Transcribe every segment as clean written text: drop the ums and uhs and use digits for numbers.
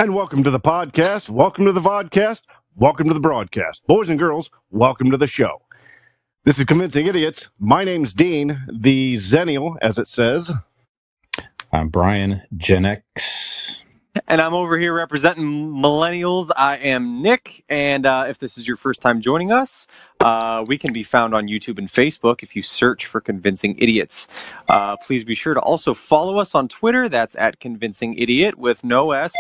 And welcome to the podcast, welcome to the vodcast, welcome to the broadcast. Boys and girls, welcome to the show. This is Convincing Idiots. My name's Dean, the Zennial, as it says. I'm Brian, Gen X. And I'm over here representing millennials. I am Nick, and if this is your first time joining us, we can be found on YouTube and Facebook if you search for Convincing Idiots. Please be sure to also follow us on Twitter. That's at Convincing Idiot with no S.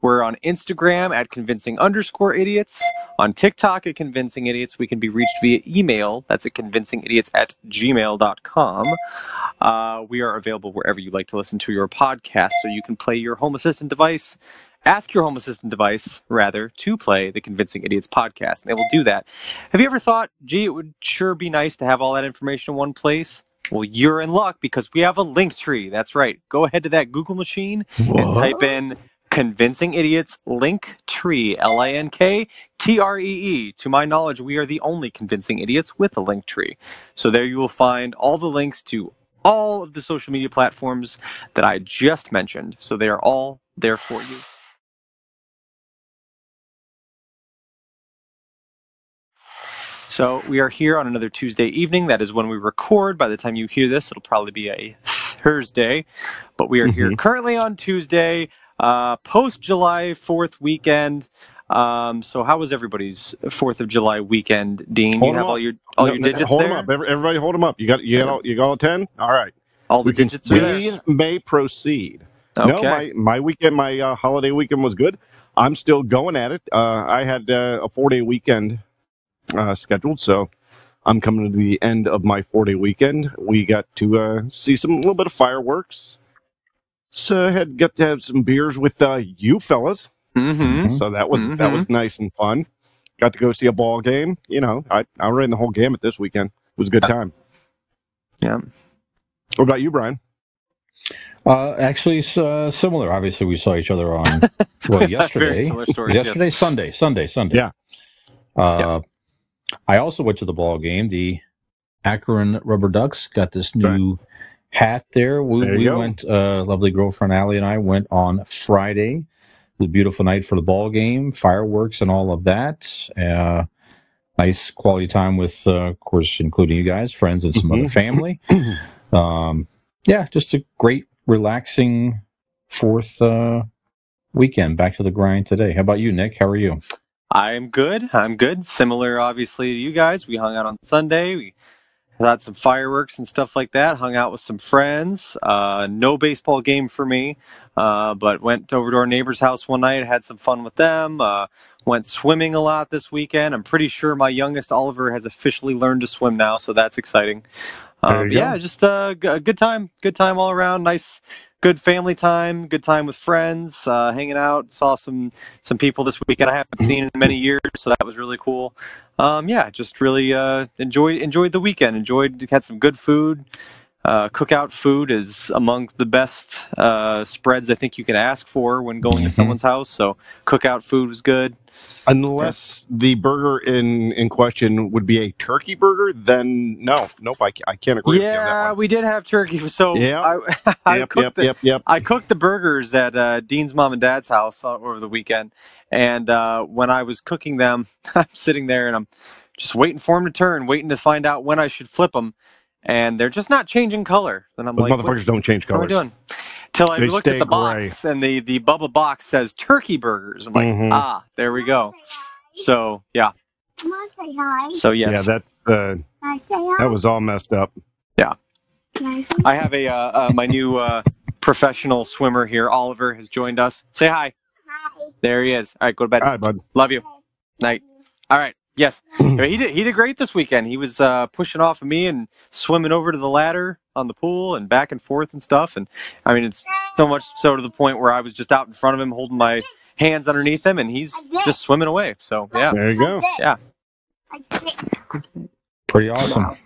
We're on Instagram at Convincing_Idiots. On TikTok at Convincing Idiots. We can be reached via email. That's at convincingidiots@gmail.com. We are available wherever you like to listen to your podcast, so you can play your home assistant device, ask your home assistant device, rather, to play the Convincing Idiots podcast, and they will do that. Have you ever thought, gee, it would sure be nice to have all that information in one place? Well, you're in luck because we have a link tree. That's right. Go ahead to that Google machine and type in Convincing Idiots Linktree, LINKTREE. To my knowledge, we are the only Convincing Idiots with a link tree. So there you will find all the links to all of the social media platforms that I just mentioned. So they are all there for you. So we are here on another Tuesday evening. That is when we record. By the time you hear this, it'll probably be a Thursday. But we are here currently on Tuesday, post-July 4th weekend. So how was everybody's 4th of July weekend, Dean? You have all your digits hold there? Hold them up. Everybody hold them up. You got all 10? All right. All the digits are there. We may proceed. Okay. No, my weekend, my holiday weekend was good. I'm still going at it. I had a 4-day weekend scheduled, so I'm coming to the end of my 4-day weekend. We got to see a little bit of fireworks. So got to have some beers with you fellas. So that was nice and fun. Got to go see a ball game. You know, I ran the whole gamut this weekend. It was a good time. Yeah. What about you, Brian? Actually, similar. Obviously, we saw each other on yesterday. Very similar story. Yesterday, yes. Sunday. Yeah. I also went to the ball game. The Akron Rubber Ducks got this new hat there. We went. Lovely girlfriend Allie and I went on Friday. It was a beautiful night for the ball game, fireworks and all of that. Nice quality time with, of course, including you guys, friends, and some other family. Just a great, relaxing 4th weekend. Back to the grind today. How about you, Nick? How are you? I'm good. Similar, obviously, to you guys. We hung out on Sunday. We had some fireworks and stuff like that. Hung out with some friends. No baseball game for me, but went over to our neighbor's house one night. Had some fun with them. Went swimming a lot this weekend. I'm pretty sure my youngest, Oliver, has officially learned to swim now, so that's exciting. Just a good time. Good time all around. Nice, good family time. Good time with friends. Hanging out. Saw some people this weekend I haven't seen in many years, so that was really cool. Just really enjoyed the weekend. Had some good food. Cookout food is among the best spreads I think you can ask for when going to someone's house. So cookout food was good. Unless the burger in question would be a turkey burger, then nope, I can't agree with you on that one. We did have turkey. So I cooked the burgers at Dean's mom and dad's house over the weekend. And when I was cooking them, I'm sitting there and I'm just waiting for them to turn, waiting to find out when I should flip them. And they're just not changing color. And I'm like, motherfuckers don't change colors. What are we doing? Till I looked at the box, and the Bubba box says turkey burgers. I'm like, there we go. So, yeah. Can I say hi? So, yes. Yeah, that was all messed up. Yeah. I have my new professional swimmer here, Oliver, has joined us. Say hi. Hi. There he is. All right, go to bed. Hi, bud. Love you. Night. All right. Yes, he did great this weekend. He was pushing off of me and swimming over to the ladder on the pool and back and forth and stuff. And I mean, it's so much so to the point where I was just out in front of him holding my hands underneath him, and he's just swimming away. So yeah, there you go. Yeah, pretty awesome.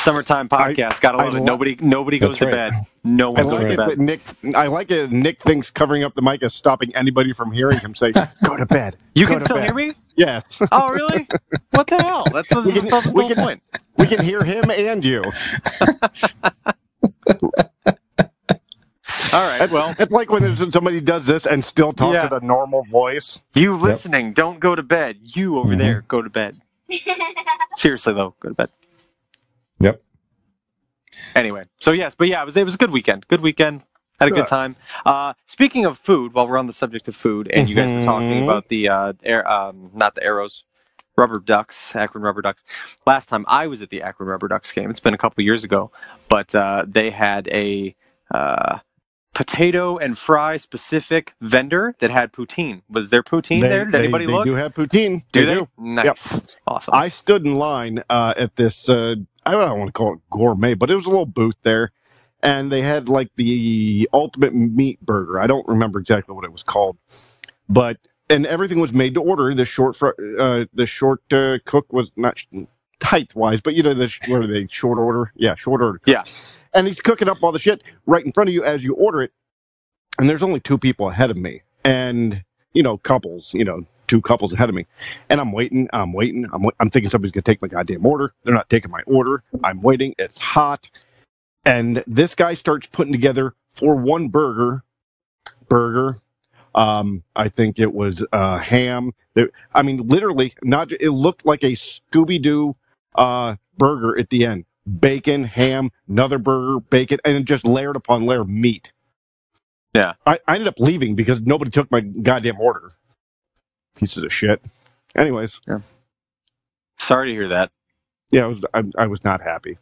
Summertime podcast. Gotta love it. Nobody goes to bed. No one goes to bed. I like it. Nick thinks covering up the mic is stopping anybody from hearing him say, "Go to bed." You can still hear me? Yes. Oh, really? What the hell? That's the whole point. We can hear him and you. All right. Well, it's like when somebody does this and still talks at a normal voice. You listening, don't go to bed. You over there, go to bed. Seriously though, go to bed. Yep. Anyway, so yes, but yeah, it was a good weekend. Good weekend. Had a good time. Speaking of food, while we're on the subject of food, and you guys were talking about the not the arrows, Rubber Ducks, Akron Rubber Ducks. Last time I was at the Akron Rubber Ducks game, it's been a couple years ago, but they had a potato and fry specific vendor that had poutine. Was there poutine there? Did anybody look? They do have poutine. Do they? Nice. Yep. Awesome. I stood in line at this, I don't want to call it gourmet, but it was a little booth there. And they had like the ultimate meat burger. I don't remember exactly what it was called. And everything was made to order. The short cook was not height-wise, but where are they? Short order? Yeah, short order cook. Yeah. And he's cooking up all the shit right in front of you as you order it. And there's only two people ahead of me. And, couples, two couples ahead of me. And I'm waiting. I'm thinking somebody's going to take my goddamn order. They're not taking my order. I'm waiting. It's hot. And this guy starts putting together for one burger. I think it was ham. Literally, it looked like a Scooby-Doo burger at the end. Bacon, ham, another burger, bacon, and just layered upon layer of meat. Yeah. I ended up leaving because nobody took my goddamn order. Pieces of shit. Anyways. Yeah. Sorry to hear that. Yeah, I was not happy.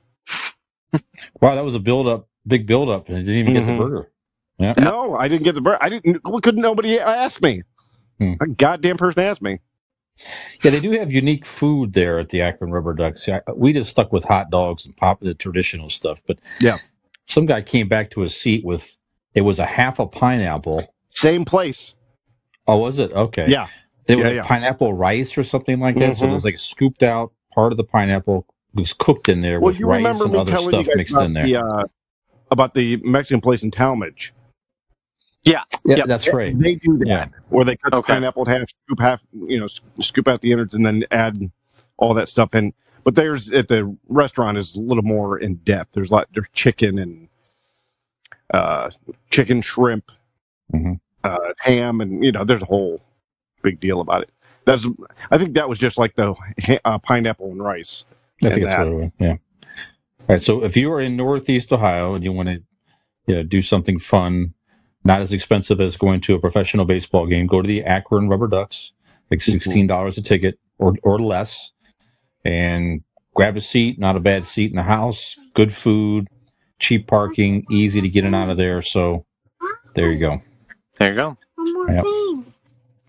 Wow, that was a big build up, and I didn't even get the burger. Yeah. No, I didn't get the burger. Couldn't nobody ask me. A goddamn person asked me. Yeah, they do have unique food there at the Akron Rubber Ducks. We just stuck with hot dogs and the traditional stuff, but some guy came back to his seat with a half a pineapple. Same place. Oh, was it? Okay. Yeah. It was pineapple rice or something like that. So it was like scooped out part of the pineapple was cooked in there with rice and other stuff mixed in there. About the Mexican place in Talmadge. Yeah, that's right. They do that, or they cut the pineapple in half, scoop out the innards, and then add all that stuff in. But there's at the restaurant is a little more in depth. There's chicken and chicken, shrimp, ham, and there's a whole big deal about it. I think that was just like the pineapple and rice. I think that's what it was. Yeah. All right. So if you are in Northeast Ohio and you want to do something fun, not as expensive as going to a professional baseball game, go to the Akron Rubber Ducks, like $16 a ticket or less, and grab a seat. Not a bad seat in the house. Good food, cheap parking, easy to get in and out of there. So there you go. There you go. One more thing.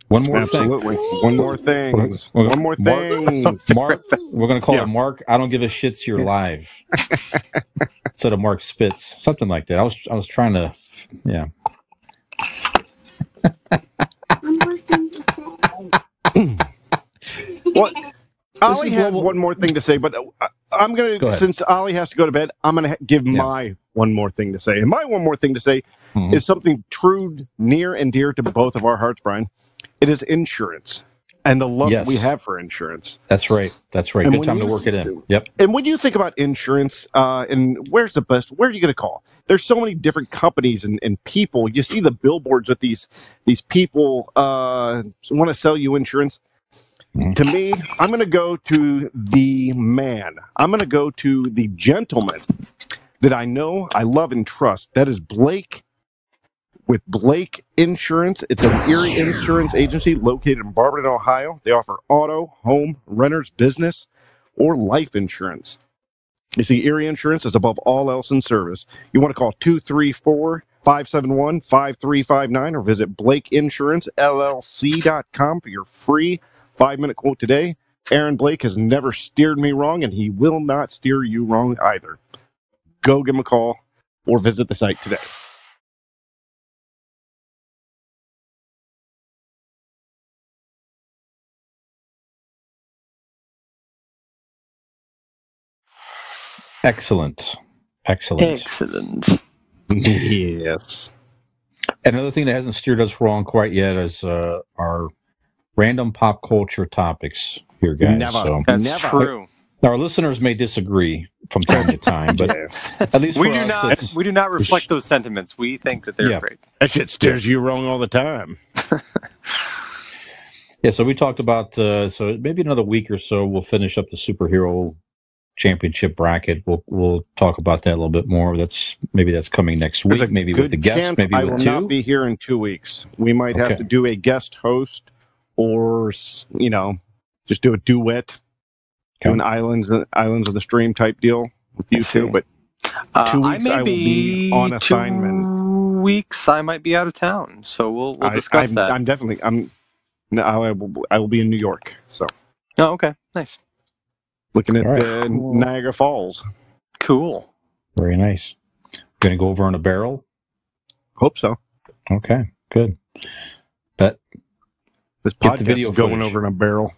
One more Absolutely. thing. One more thing. One more thing. Mark, we're going to call it Mark. I don't give a shits. You're live. Instead of Mark Spitz, something like that. I was trying to, One more thing to say. Well, Ollie had one more thing to say, but I'm going to, since Ollie has to go to bed, I'm going to give my one more thing to say. And my one more thing to say is something true, near and dear to both of our hearts, Brian. It is insurance and the love we have for insurance. That's right. That's right. Good time to work it in. Yep. And when you think about insurance, and where are you going to call? There's so many different companies and people. You see the billboards with these people want to sell you insurance. To me, I'm going to go to the man. I'm going to go to the gentleman that I know, I love, and trust. That is Blake with Blake Insurance. It's an Erie insurance agency located in Barberton, Ohio. They offer auto, home, renters, business, or life insurance. You see, Erie Insurance is above all else in service. You want to call 234-571-5359 or visit BlakeInsuranceLLC.com for your free 5-minute quote today. Aaron Blake has never steered me wrong, and he will not steer you wrong either. Go give him a call or visit the site today. Excellent. Yes. Another thing that hasn't steered us wrong quite yet is our random pop culture topics here, guys. Never. That's true. Our listeners may disagree from time to time, but at least we for do us, we do not reflect those sentiments. We think that they're great. That shit steers you wrong all the time. Yeah, so we talked about so maybe another week or so we'll finish up the superhero championship bracket. We'll talk about that a little bit more. That's coming next week. Maybe with the guest. Maybe I with will two. not be here in 2 weeks. We might have to do a guest host, or just do a duet, do an islands of the stream type deal with you two. But 2 weeks I will be on assignment. 2 weeks I might be out of town, so we'll discuss that. I will be in New York. So. Oh, okay, nice. Looking at Niagara Falls. Cool. Very nice. Going to go over on a barrel? Hope so. Okay, good. But this podcast is going over in a barrel.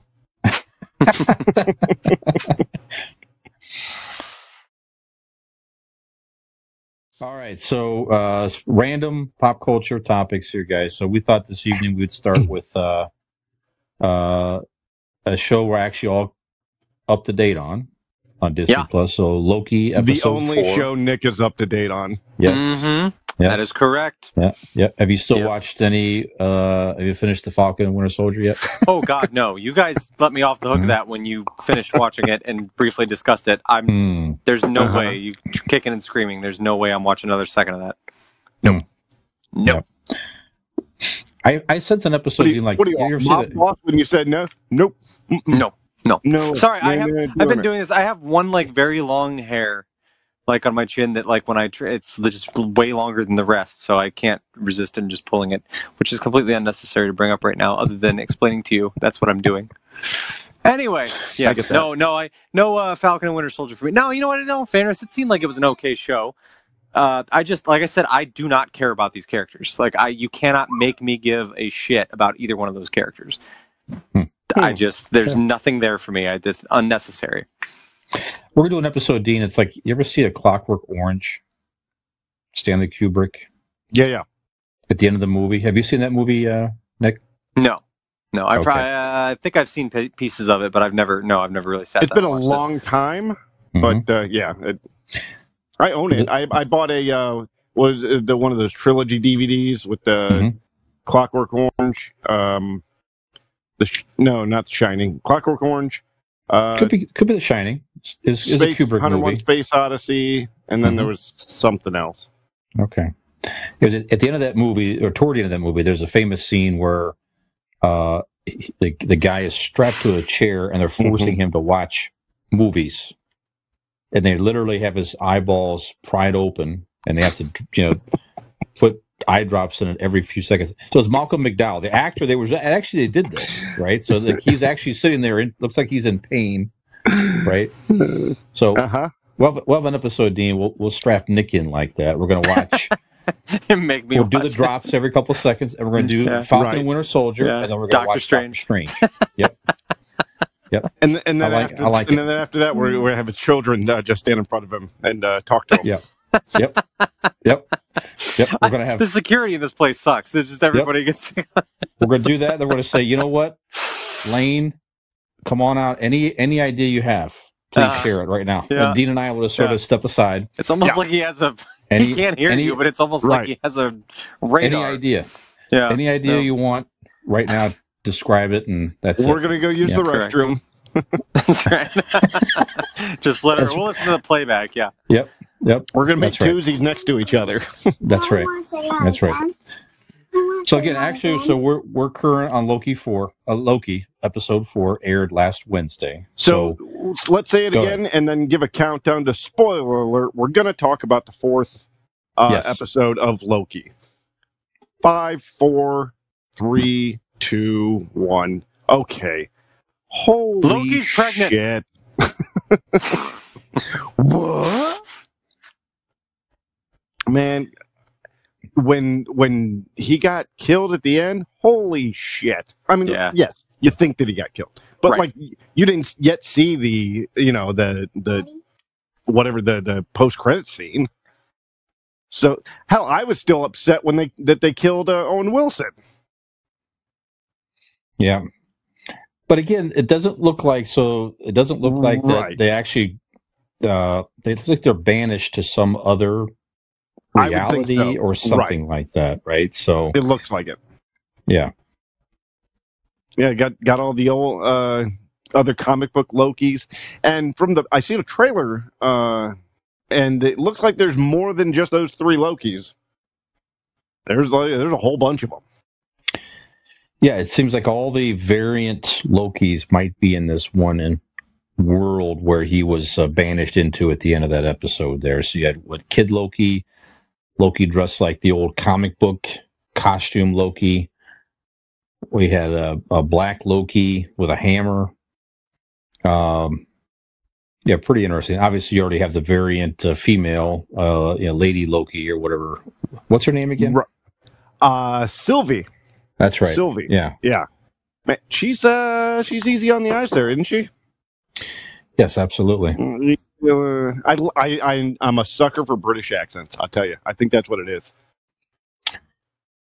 All right, so random pop culture topics here, guys. So we thought this evening we'd start with a show we're actually all up to date on Disney Plus. So Loki episode 4. The only show Nick is up to date on. Yes. Mm-hmm. Yes. That is correct. Yeah. Have you still watched any? Have you finished The Falcon and Winter Soldier yet? Oh God, no! You guys let me off the hook of that when you finished watching it and briefly discussed it. There's no way you kicking and screaming. There's no way I'm watching another second of that. Nope. Nope. I sent an episode. What do you want? When you said no? Nope. No. Sorry, I've been doing this. I have one very long hair, on my chin that when it's just way longer than the rest, so I can't resist and just pulling it, which is completely unnecessary to bring up right now. Other than explaining to you, that's what I'm doing. Anyway, yes, no, Falcon and Winter Soldier for me. No, you know what? No, fairness, it seemed like it was an okay show. I just, like I said, I do not care about these characters. You cannot make me give a shit about either one of those characters. There's nothing there for me. It's unnecessary. We're going to do an episode, Dean. It's like, you ever see A Clockwork Orange? Stanley Kubrick? Yeah. At the end of the movie. Have you seen that movie, Nick? No. I think I've seen pieces of it, but I've never really sat down. It's been a long time, but I own it. I bought one of those trilogy DVDs with the Clockwork Orange. Not The Shining. Clockwork Orange. Could be The Shining. Is a Kubrick 101 movie. Space Odyssey, and then there was something else. Okay. Because at the end of that movie, or toward the end of that movie, there's a famous scene where the guy is strapped to a chair and they're forcing him to watch movies. And they literally have his eyeballs pried open, and they have to, put eye drops in it every few seconds. So it's Malcolm McDowell, the actor. They did this, right? So he's actually sitting there. Looks like he's in pain, right? So we'll have an episode, Dean. We'll strap Nick in like that. We're going to watch. We'll do the drops every couple of seconds, and we're going to do Falcon and Winter Soldier, and then we're going to watch Doctor Strange. Yep. And then after that, we're going to have his children just stand in front of him and talk to him. Yep. We're going to have the security in this place sucks. It's just everybody gets. We're going to do that. They're going to say, you know what, Lane, come on out. Any idea you have, please share it right now. And Dean and I will just sort of step aside. It's almost like he has he can't hear you, but it's almost like he has a radar. Any idea? Yeah. Any idea you want right now? Describe it, and that's We're going to go use the restroom. That's right. Just let her. We'll listen to the playback. Yeah. Yep. We're going to make twosies next to each other. That's right. That's right. So again, actually, we're current on Loki 4. Loki episode 4 aired last Wednesday. So let's say it again, and then give a countdown to spoiler alert. We're going to talk about the 4th episode of Loki. 5, 4, 3, 2, 1. Okay. Holy Loki's shit. Pregnant. What? Man, when he got killed at the end, holy shit. I mean, yes, you think that he got killed. But you didn't yet see the whatever the post-credit scene. So, hell, I was still upset when they killed Owen Wilson. Yeah. But again, it doesn't look like that they actually they look like they're banished to some other reality or something like that, right? So it looks like it. Yeah. Yeah, got all the old other comic book Lokis, and I see the trailer, and it looks like there's more than just those 3 Lokis. There's a whole bunch of them. Yeah, it seems like all the variant Lokis might be in this one world where he was banished into at the end of that episode there. So you had Kid Loki dressed like the old comic book costume Loki. We had a black Loki with a hammer. Yeah, pretty interesting. Obviously, you already have the variant female, Lady Loki or whatever. What's her name again? Sylvie. That's right. Sylvie. Yeah. Man, she's easy on the eyes there, isn't she? Yes, absolutely. I'm a sucker for British accents. I'll tell you. I think that's what it is.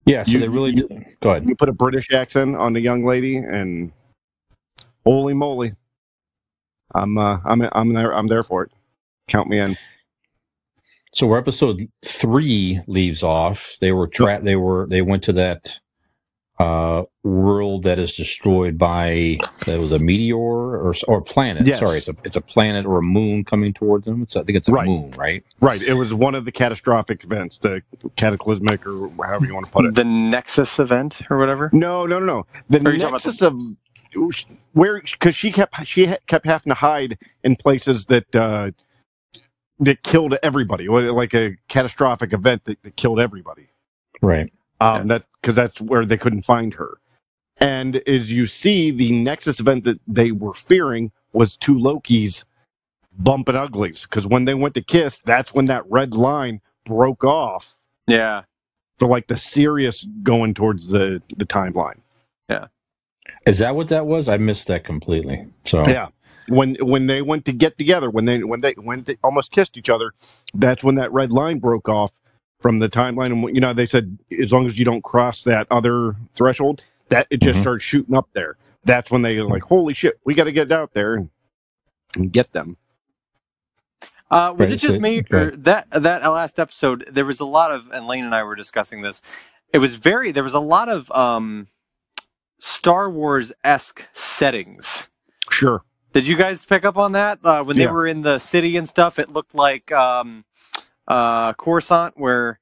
Yeah, so they really do. Go ahead. You put a British accent on the young lady, and holy moly, I'm there for it. Count me in. So where episode 3 leaves off, they went to that world that is destroyed by that was a meteor or planet. Yes. Sorry, it's a planet or a moon coming towards them. I think it's a moon, right? Right. It was one of the catastrophic events, the cataclysmic, or however you want to put it. The Nexus event or whatever. No. The Nexus of where, because she kept having to hide in places that killed everybody, like a catastrophic event that killed everybody. Right. Because that's where they couldn't find her. And as you see, the Nexus event that they were fearing was 2 Lokis bumping uglies. Because when they went to kiss, that's when that red line broke off. Yeah. For like the serious going towards the timeline. Yeah. Is that what that was? I missed that completely. So yeah. When they went to get together, when they almost kissed each other, that's when that red line broke off from the timeline. And they said as long as you don't cross that other threshold, that it just starts shooting up there. That's when they like, holy shit, we got to get out there and get them. Was it just me or that last episode? There was a lot of, and Lane and I were discussing this. There was a lot of Star Wars-esque settings. Sure. Did you guys pick up on that? When they were in the city and stuff, it looked like Coruscant, where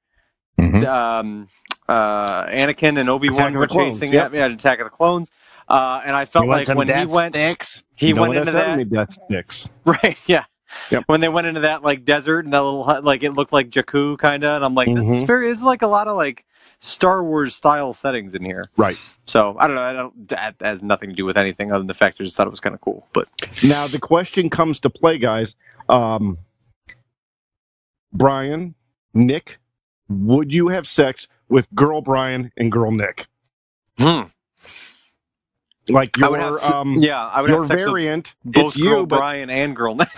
Anakin and Obi-Wan were chasing Attack of the Clones. And I felt like when he went into that sticks. Right, yeah. Yep. When they went into that like desert and that little hut, like it looked like Jakku kind of, and I'm like, this is like a lot of like Star Wars style settings in here. Right. So I don't know. That has nothing to do with anything other than the fact I just thought it was kind of cool. But now the question comes to play, guys. Brian, Nick, would you have sex with girl Brian and girl Nick? Like your I would your have sex variant, with both it's you, girl but Brian and girl Nick.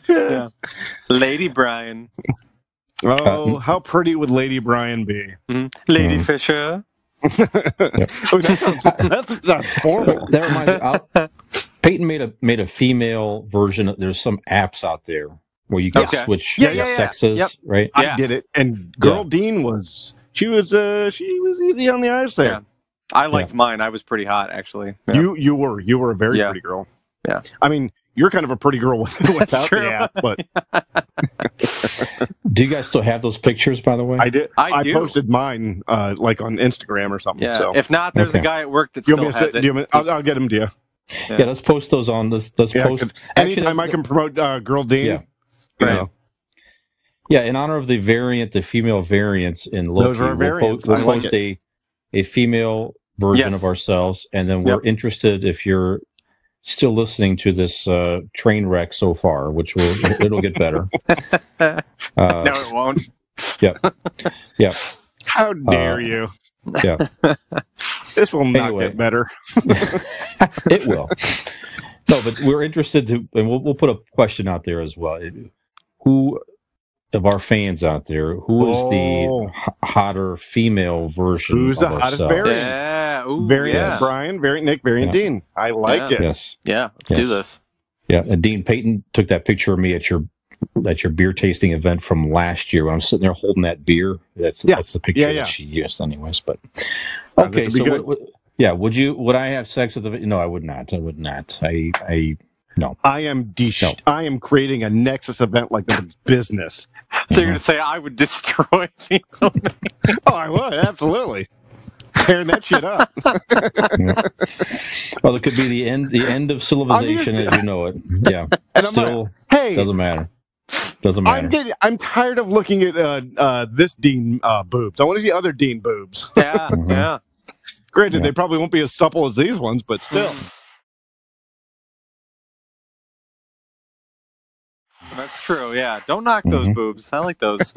Yeah. Lady Brian. Oh, how pretty would Lady Brian be? Lady Fisher. Oh, that's formal. That reminds me. Peyton made a female version. There's some apps out there where you can switch sexes, right? I did it, and Girl Dean was easy on the eyes there. Yeah. I liked mine. I was pretty hot, actually. Yeah. You were a very pretty girl. Yeah. I mean, you're kind of a pretty girl without the app, but. Do you guys still have those pictures, by the way? I did. I do. posted mine like on Instagram or something. Yeah. So. If not, there's a guy at work that still has it. I'll get him to you. Yeah, let's post those on this. Let's post. Anytime I can promote Girl Dean. Yeah. You know. Yeah, in honor of the female variants in Loki, those are variants. We'll post a female version of ourselves, and then we're interested if you're still listening to this train wreck so far, which it'll get better. No, it won't. Yep. How dare you? Yeah. This will not get better. It will. No, but we're interested to, and we'll put a question out there as well. Who of our fans out there, who is the hotter female version Who's of the hottest ourselves? variant? Yeah. Ooh, Variant yeah. Brian, variant Nick, variant Dean. I like it. Yes. Yeah, let's do this. Yeah, and Dean Payton took that picture of me at your beer tasting event from last year when I'm sitting there holding that beer. That's the picture that she used, anyways. But okay, so would I have sex with the? No, I would not. I would not. No. I am creating a Nexus event like a business. They're going to say I would destroy people. Oh, I would, absolutely. Tearing that shit up. Well, it could be the end of civilization as you know it. Yeah. And still, doesn't matter. Doesn't matter. I'm tired of looking at this Dean boobs. I want to see other Dean boobs. Yeah, yeah. Granted, they probably won't be as supple as these ones, but still. That's true, yeah. Don't knock those boobs. I like those.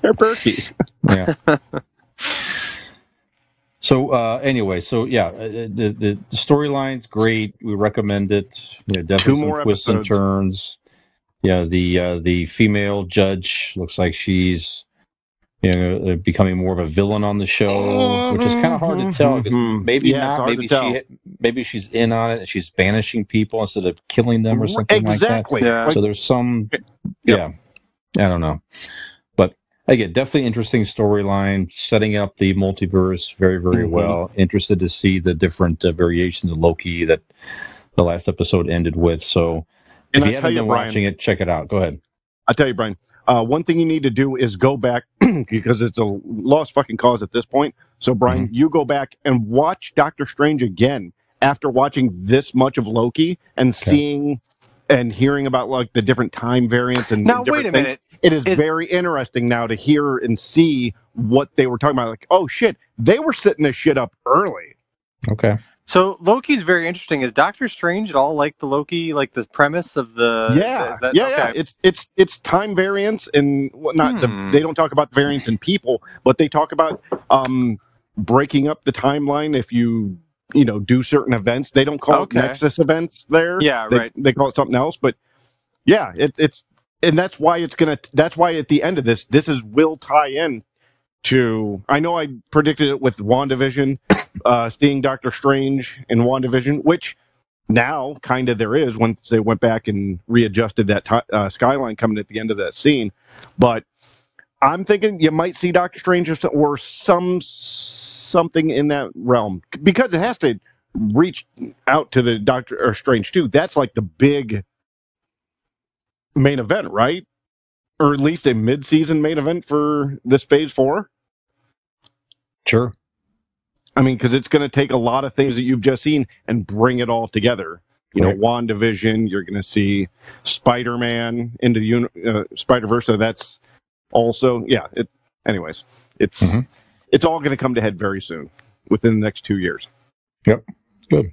They're perky. Yeah. So anyway, the storyline's great. We recommend it. Definitely some twists and turns. Yeah, the female judge looks like she's becoming more of a villain on the show, which is kind of hard to tell. Maybe not. Maybe she's in on it and she's banishing people instead of killing them or something like that. Yeah. So there's some. Yeah, I don't know. Again, definitely interesting storyline, setting up the multiverse very, very well. Interested to see the different variations of Loki that the last episode ended with. So if you haven't been watching it, check it out. Go ahead. I'll tell you, Brian, one thing you need to do is go back, because it's a lost fucking cause at this point. So, Brian, you go back and watch Doctor Strange again after watching this much of Loki and seeing and hearing about like the different time variants and now, different wait a things. minute. It is very interesting now to hear and see what they were talking about. Like, oh shit, they were setting this shit up early. Okay. So Loki's very interesting. Is Doctor Strange at all like the Loki, like the premise of the? Yeah. It's time variance and whatnot. They don't talk about variance in people, but they talk about breaking up the timeline if you do certain events. They don't call it Nexus events there. Yeah, They call it something else. But yeah, it's. And that's why that's why at the end of this will tie in to, I know I predicted it with WandaVision, seeing Doctor Strange in WandaVision, which now kind of there is once they went back and readjusted that skyline coming at the end of that scene. But I'm thinking you might see Doctor Strange or something in that realm, because it has to reach out to the Doctor Strange too. That's like the big main event, right? Or at least a mid-season main event for this Phase 4. Sure. I mean, because it's going to take a lot of things that you've just seen and bring it all together. WandaVision, you're going to see Spider-Man into the Spider-Verse, so that's also, anyways, it's all going to come to head very soon, within the next 2 years. Yep. Good.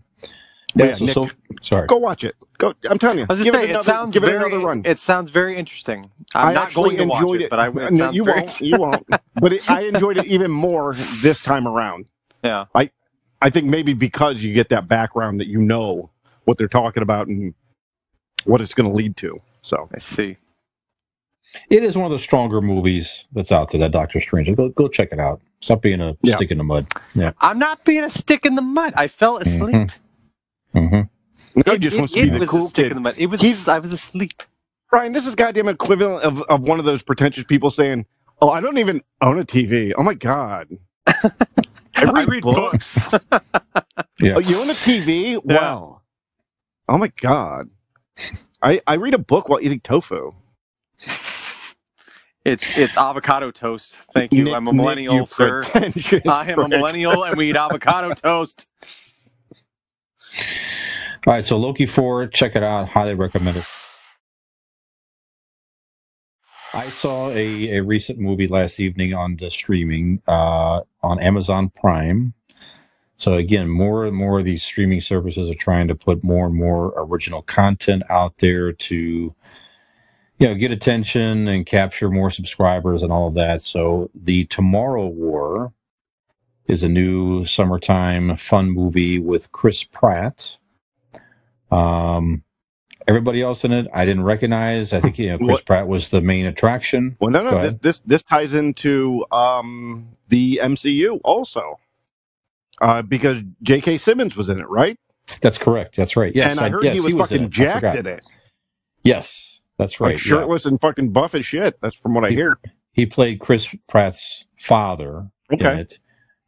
Yeah, Nick, sorry. Go watch it. Go. I'm telling you. Give it another run. It sounds very interesting. I'm not going to watch it, but you won't. But I enjoyed it even more this time around. Yeah. I think maybe because you get that background that you know what they're talking about and what it's going to lead to. So I see. It is one of the stronger movies that's out there, that Doctor Strange. Go check it out. Stop being a stick in the mud. Yeah. I'm not being a stick in the mud. I fell asleep. No, just wants to be the cool kid. In the mud. I was asleep. Brian, this is goddamn equivalent of one of those pretentious people saying, "Oh, I don't even own a TV." Oh my god. I read books. Yeah. Oh, you own a TV? Yeah. Wow. Oh my god. I read a book while eating tofu. It's avocado toast. Thank you. I'm a millennial, sir. I am a millennial, and we eat avocado toast. All right, so Loki 4, check it out. Highly recommend it. I saw a recent movie last evening on the streaming on Amazon Prime. So again, more and more of these streaming services are trying to put more and more original content out there to get attention and capture more subscribers and all of that. So the Tomorrow War is a new summertime fun movie with Chris Pratt. Everybody else in it, I didn't recognize. I think Chris Pratt was the main attraction. Well, no. This ties into the MCU also, because J.K. Simmons was in it, right? That's correct. That's right. Yes, and I heard he was fucking jacked in it. Yes, that's right. Like shirtless and fucking buff as shit. That's from what I hear. He played Chris Pratt's father in it.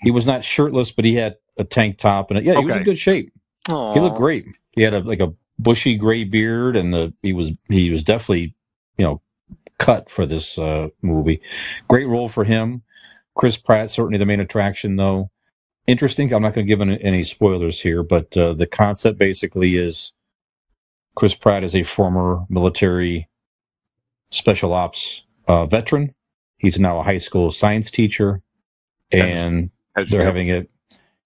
He was not shirtless, but he had a tank top and he was in good shape. Aww. He looked great. He had a bushy gray beard, and he was definitely cut for this movie. Great role for him. Chris Pratt, certainly the main attraction, though. Interesting. I'm not going to give any spoilers here, but the concept basically is Chris Pratt is a former military special ops veteran. He's now a high school science teacher, and they're having it.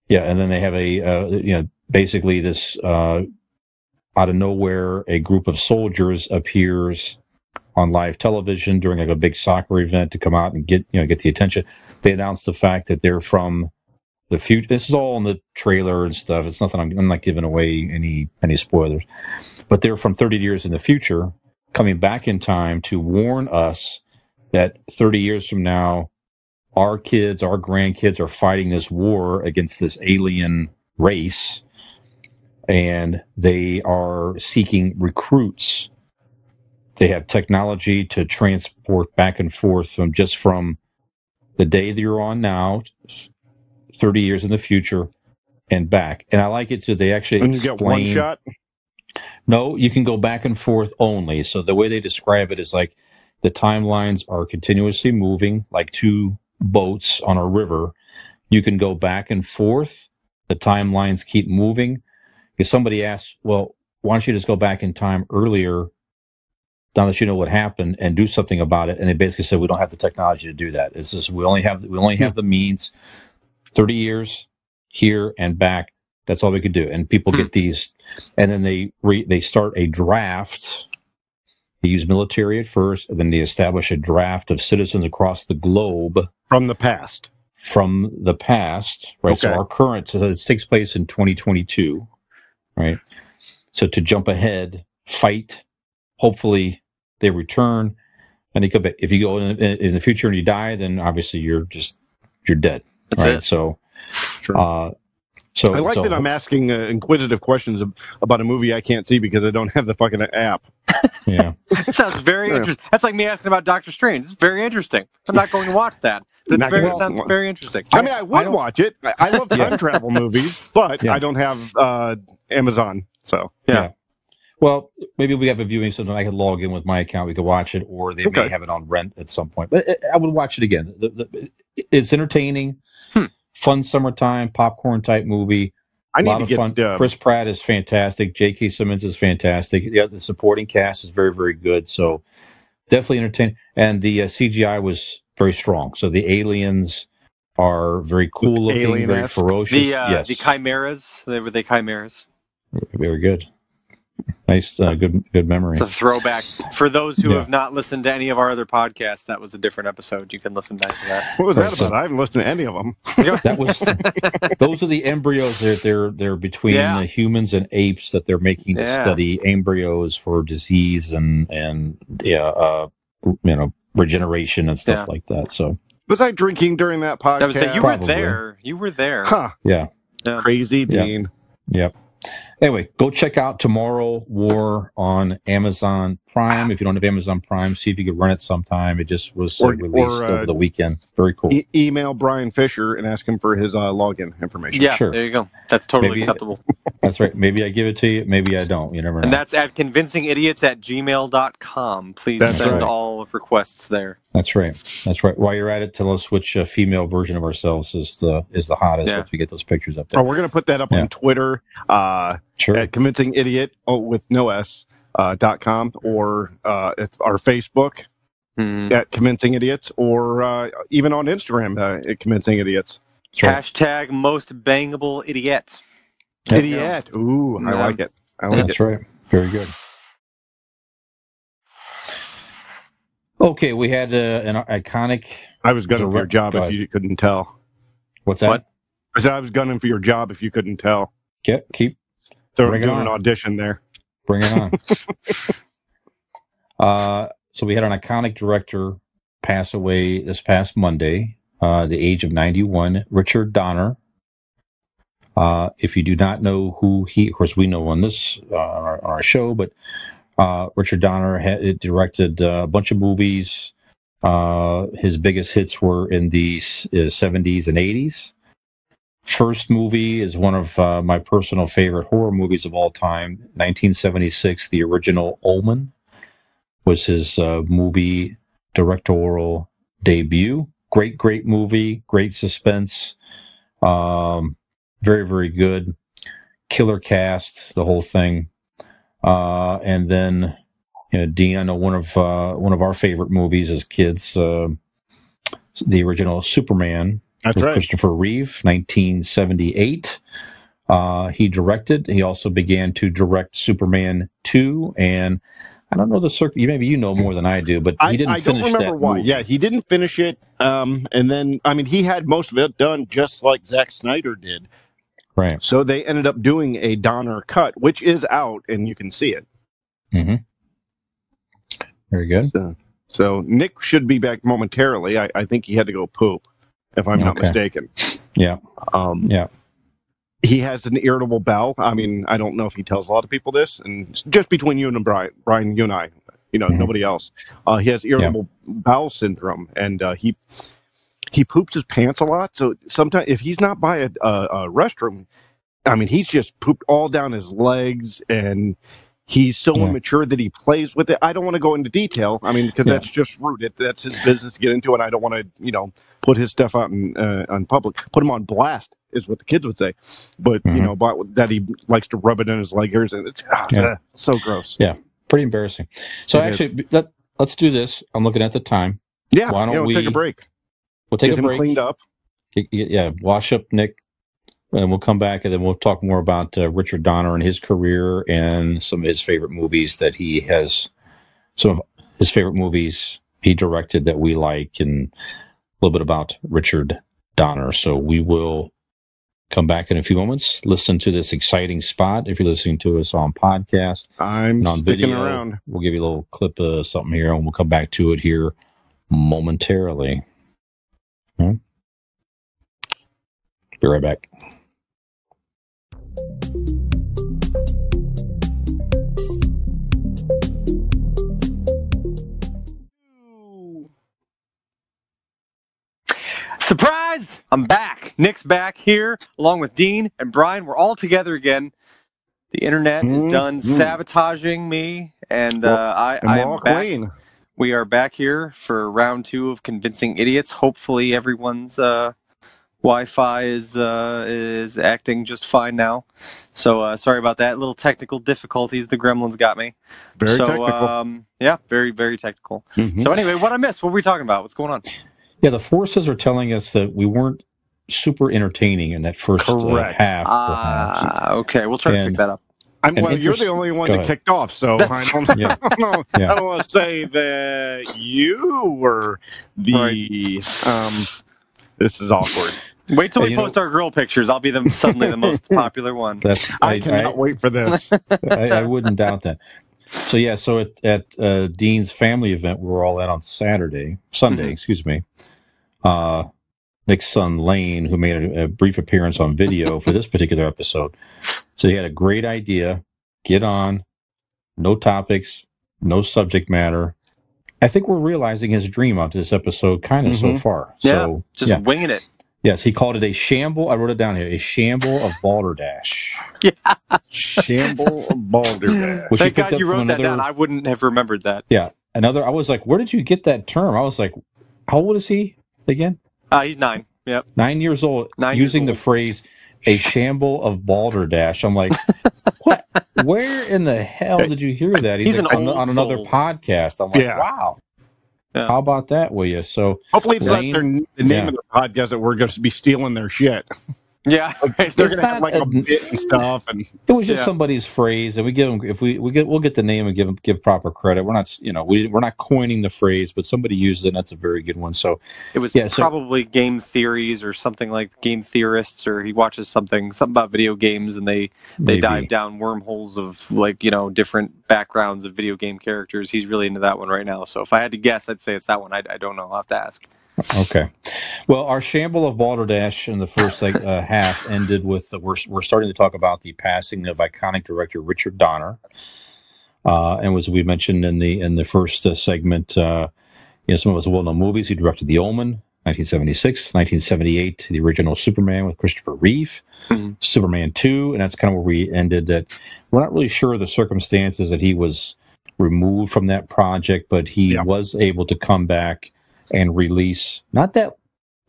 Yeah, and then they have basically this out of nowhere, a group of soldiers appears on live television during like a big soccer event to come out and get the attention. They announce the fact that they're from the future. This is all in the trailer and stuff. It's nothing. I'm not giving away any spoilers, but they're from 30 years in the future, coming back in time to warn us that 30 years from now, our kids, our grandkids are fighting this war against this alien race, and they are seeking recruits. They have technology to transport back and forth from the day that you're on now, 30 years in the future, and back. And I like it too. They actually and you get one shot? No, you can go back and forth only. So the way they describe it is like the timelines are continuously moving, like two boats on a river. You can go back and forth. The timelines keep moving. If somebody asks, well, why don't you just go back in time earlier, now that you know what happened, and do something about it? And they basically said, we don't have the technology to do that. It's just we only have the means. 30 years here and back. That's all we could do. And people get these, and then they start a draft. They use military at first, and then they establish a draft of citizens across the globe from the past. Right? Okay. So our current, so it takes place in 2022, right? So to jump ahead, fight. Hopefully, they return, and they come back. If you go in the future and you die, then obviously you're dead. That's right? it. So, sure. So I like that I'm asking inquisitive questions about a movie I can't see because I don't have the fucking app. Yeah. It sounds very interesting. That's like me asking about Doctor Strange. It's very interesting. I'm not going to watch that. It sounds very interesting. I mean, I would watch it. I love time travel movies, but I don't have Amazon. So, yeah. Well, maybe we have a viewing system. I could log in with my account. We could watch it, or they may have it on rent at some point. But I would watch it again. It's entertaining. Fun summertime popcorn type movie. I need a lot of fun. Chris Pratt is fantastic. J.K. Simmons is fantastic. Yeah, the supporting cast is very, very good. So definitely entertaining. And the CGI was very strong. So the aliens are very cool looking, very ferocious. The chimeras. Were they chimeras? Very good. Nice, good memory. It's a throwback. For those who have not listened to any of our other podcasts, that was a different episode. You can listen back to that. What was that about? I haven't listened to any of them. That was those are the embryos. They're between the humans and apes that they're making to study embryos for disease and regeneration and stuff like that. So was I drinking during that podcast? You were there. You were there. Huh? Yeah. Crazy Dean. Yep. Anyway, go check out Tomorrow War on Amazon Prime. If you don't have Amazon Prime, see if you could run it sometime. It just was released over the weekend. Very cool. Email Brian Fisher and ask him for his login information. Yeah, sure. There you go. That's totally acceptable. That's right. Maybe I give it to you. Maybe I don't. You never know. And that's at convincingidiots@gmail.com. Please send all requests there. That's right. That's right. While you're at it, tell us which female version of ourselves is the hottest once we get those pictures up there. Oh, we're going to put that up on Twitter at ConvincingIdiot with no S. .com or it's our Facebook at Convincing Idiots or even on Instagram at Convincing Idiots. Hashtag most bangable idiot. Idiot. Ooh, I like it. That's right. Very good. Okay, we had an iconic... I was going to do your job if you couldn't tell. What's that? I said I was gunning for your job if you couldn't tell. Keep doing an audition there. Bring it on. So we had an iconic director pass away this past Monday, the age of 91, Richard Donner. If you do not know who of course we know on this on our show, but Richard Donner directed a bunch of movies. His biggest hits were in the 70s and 80s. First movie is one of my personal favorite horror movies of all time. 1976, the original Omen was his movie directorial debut. Great movie, great suspense. Very, very good. Killer cast, the whole thing. And then, Dean, I know one of our favorite movies as kids, the original Superman. That's right. Christopher Reeve, 1978. He directed. He also began to direct Superman 2, and I don't know the circuit. Maybe you know more than I do, but he didn't finish that. I don't remember why. Yeah, he didn't finish it. And then, he had most of it done just like Zack Snyder did. Right. So they ended up doing a Donner cut, which is out, and you can see it. Mm-hmm. Very good. So Nick should be back momentarily. I think he had to go poop, if I'm not mistaken. Yeah. Yeah. He has an irritable bowel. I don't know if he tells a lot of people this, and just between you and Brian, you and I, nobody else. He has irritable bowel syndrome, and he poops his pants a lot. So sometimes if he's not by a restroom, he's just pooped all down his legs, and he's so immature that he plays with it. I don't want to go into detail. Because that's just rude. That's his business to get into, and I don't want to, put his stuff out on public. Put him on blast is what the kids would say. But but that he likes to rub it in his leg hairs, and it's so gross. Yeah, pretty embarrassing. So actually, let's do this. I'm looking at the time. Yeah, why don't we take a break? We'll take a break. Cleaned up. Yeah, wash up Nick, and we'll come back, and then we'll talk more about Richard Donner and his career and some of his favorite movies that he has. Some of his favorite movies he directed that we like, and a little bit about Richard Donner. So we will come back in a few moments. Listen to this exciting spot if you're listening to us on podcast. I'm on sticking video. Around. We'll give you a little clip of something here, and we'll come back to it here momentarily. Be right back. Surprise! I'm back. Nick's back here, along with Dean and Brian. We're all together again. The internet is done sabotaging me, and I am back. Clean. We are back here for round 2 of Convincing Idiots. Hopefully everyone's Wi-Fi is acting just fine now. So sorry about that. Little technical difficulties. The gremlins got me. Very technical. Yeah, very, very technical. So anyway, what I missed? What were we talking about? What's going on? Yeah, the forces are telling us that we weren't super entertaining in that first half. Okay, we'll try to pick that up. You're the only one that kicked off, so I don't want to say that you were the. This is awkward. Wait till we post our girl pictures. I'll be suddenly the most popular one. I cannot wait for this. I wouldn't doubt that. So at Dean's family event, we were all at on Sunday, excuse me. Nick's son Lane, who made a brief appearance on video for this particular episode. So he had a great idea. Get on, no topics, no subject matter. I think we're realizing his dream out to this episode kind of so far. So just winging it. Yes, he called it a shamble. I wrote it down here. A shamble of balderdash. Yeah. Shamble of balderdash. Thank God you wrote that down. I wouldn't have remembered that. Yeah. I was like, where did you get that term? I was like, how old is he again? He's 9. Yep. 9 years old. Using the phrase, a shamble of balderdash. I'm like, what? Where in the hell did you hear that? He's like, on another podcast. I'm like, wow. Yeah. How about that, will you? So hopefully it's not the name of their podcast that we're going to be stealing their shit. Yeah, right. They're going to have like a bit and stuff, and it was just somebody's phrase, and we give them if we'll get the name and give proper credit. We're not we're not coining the phrase, but somebody used it, and that's a very good one. So it was probably game theories or something like game theorists, or he watches something about video games, and they dive down wormholes of like different backgrounds of video game characters. He's really into that one right now. So if I had to guess, I'd say it's that one. I don't know. I'll have to ask. Okay. Well, our shamble of Balderdash in the first half ended with we're starting to talk about the passing of iconic director Richard Donner, and as we mentioned in the first segment, some of his well-known movies. He directed The Omen, 1976, 1978, the original Superman with Christopher Reeve, Superman 2, and that's kind of where we ended. That we're not really sure of the circumstances that he was removed from that project, but he was able to come back and release, not that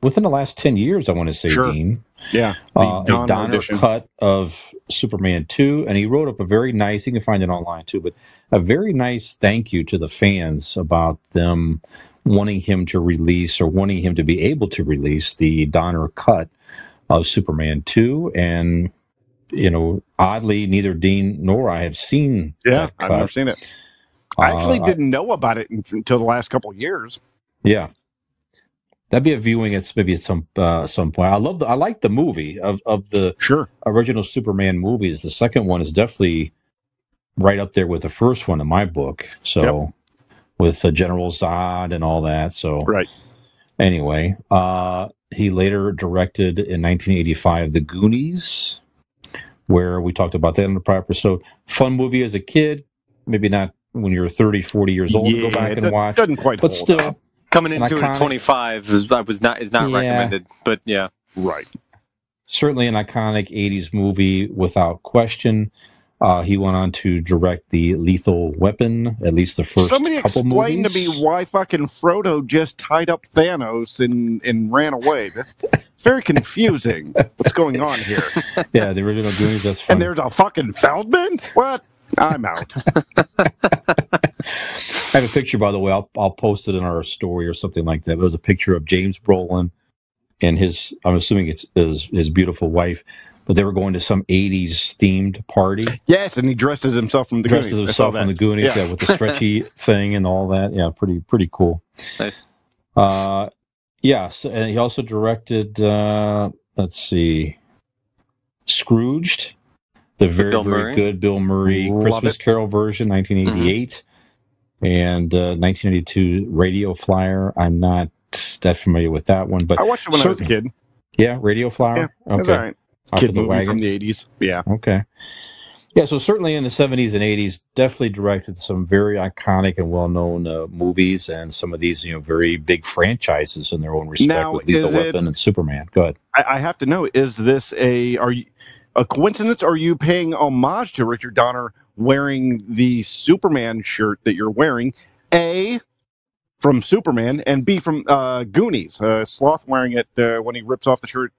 within the last 10 years, I want to say, Dean. Yeah. A Donner cut of Superman 2, and he wrote up a very nice, you can find it online too, but a very nice thank you to the fans about them wanting him to release or wanting him to be able to release the Donner cut of Superman 2. And, oddly, neither Dean nor I have seen that cut. I've never seen it. I actually didn't know about it until the last couple of years. Yeah, that'd be a viewing. Maybe at some point. I like the movie of the original Superman movies. The second one is definitely right up there with the first one in my book. So with General Zod and all that. So anyway, he later directed in 1985 The Goonies, where we talked about that in the prior episode. Fun movie as a kid, maybe not when you're 30, 40 years old to go back and watch. Doesn't quite, but still. Up. Coming into it at 25 is not recommended, but certainly an iconic 80s movie without question. He went on to direct the Lethal Weapon, at least the first couple movies. Somebody explain to me why fucking Frodo just tied up Thanos and ran away. That's very confusing. What's going on here? Yeah, the original Goonies, that's fun. And there's a fucking Feldman? What? I'm out. I have a picture, by the way. I'll post it in our story or something like that. It was a picture of James Brolin and I'm assuming it's his beautiful wife, but they were going to some 80s themed party. Yes, and he dressed as himself from the Goonies. Dressed as himself from the Goonies, with the stretchy thing and all that. Yeah, pretty cool. Nice. Yes, and he also directed, Scrooged, the very good Bill Murray Christmas Carol version, 1988. And 1982 Radio Flyer. I'm not that familiar with that one, but I watched it when I was a kid. Yeah, Radio Flyer. Yeah, okay. All right. Kid movie from the 80s. Yeah. Okay. Yeah, so certainly in the 70s and 80s, definitely directed some very iconic and well-known movies, and some of these, very big franchises in their own respect, with Lethal Weapon and Superman. Go ahead. I have to know: is this a coincidence? Or are you paying homage to Richard Donner wearing the Superman shirt that you're wearing, A, from Superman, and B, from Goonies? Sloth wearing it when he rips off the shirt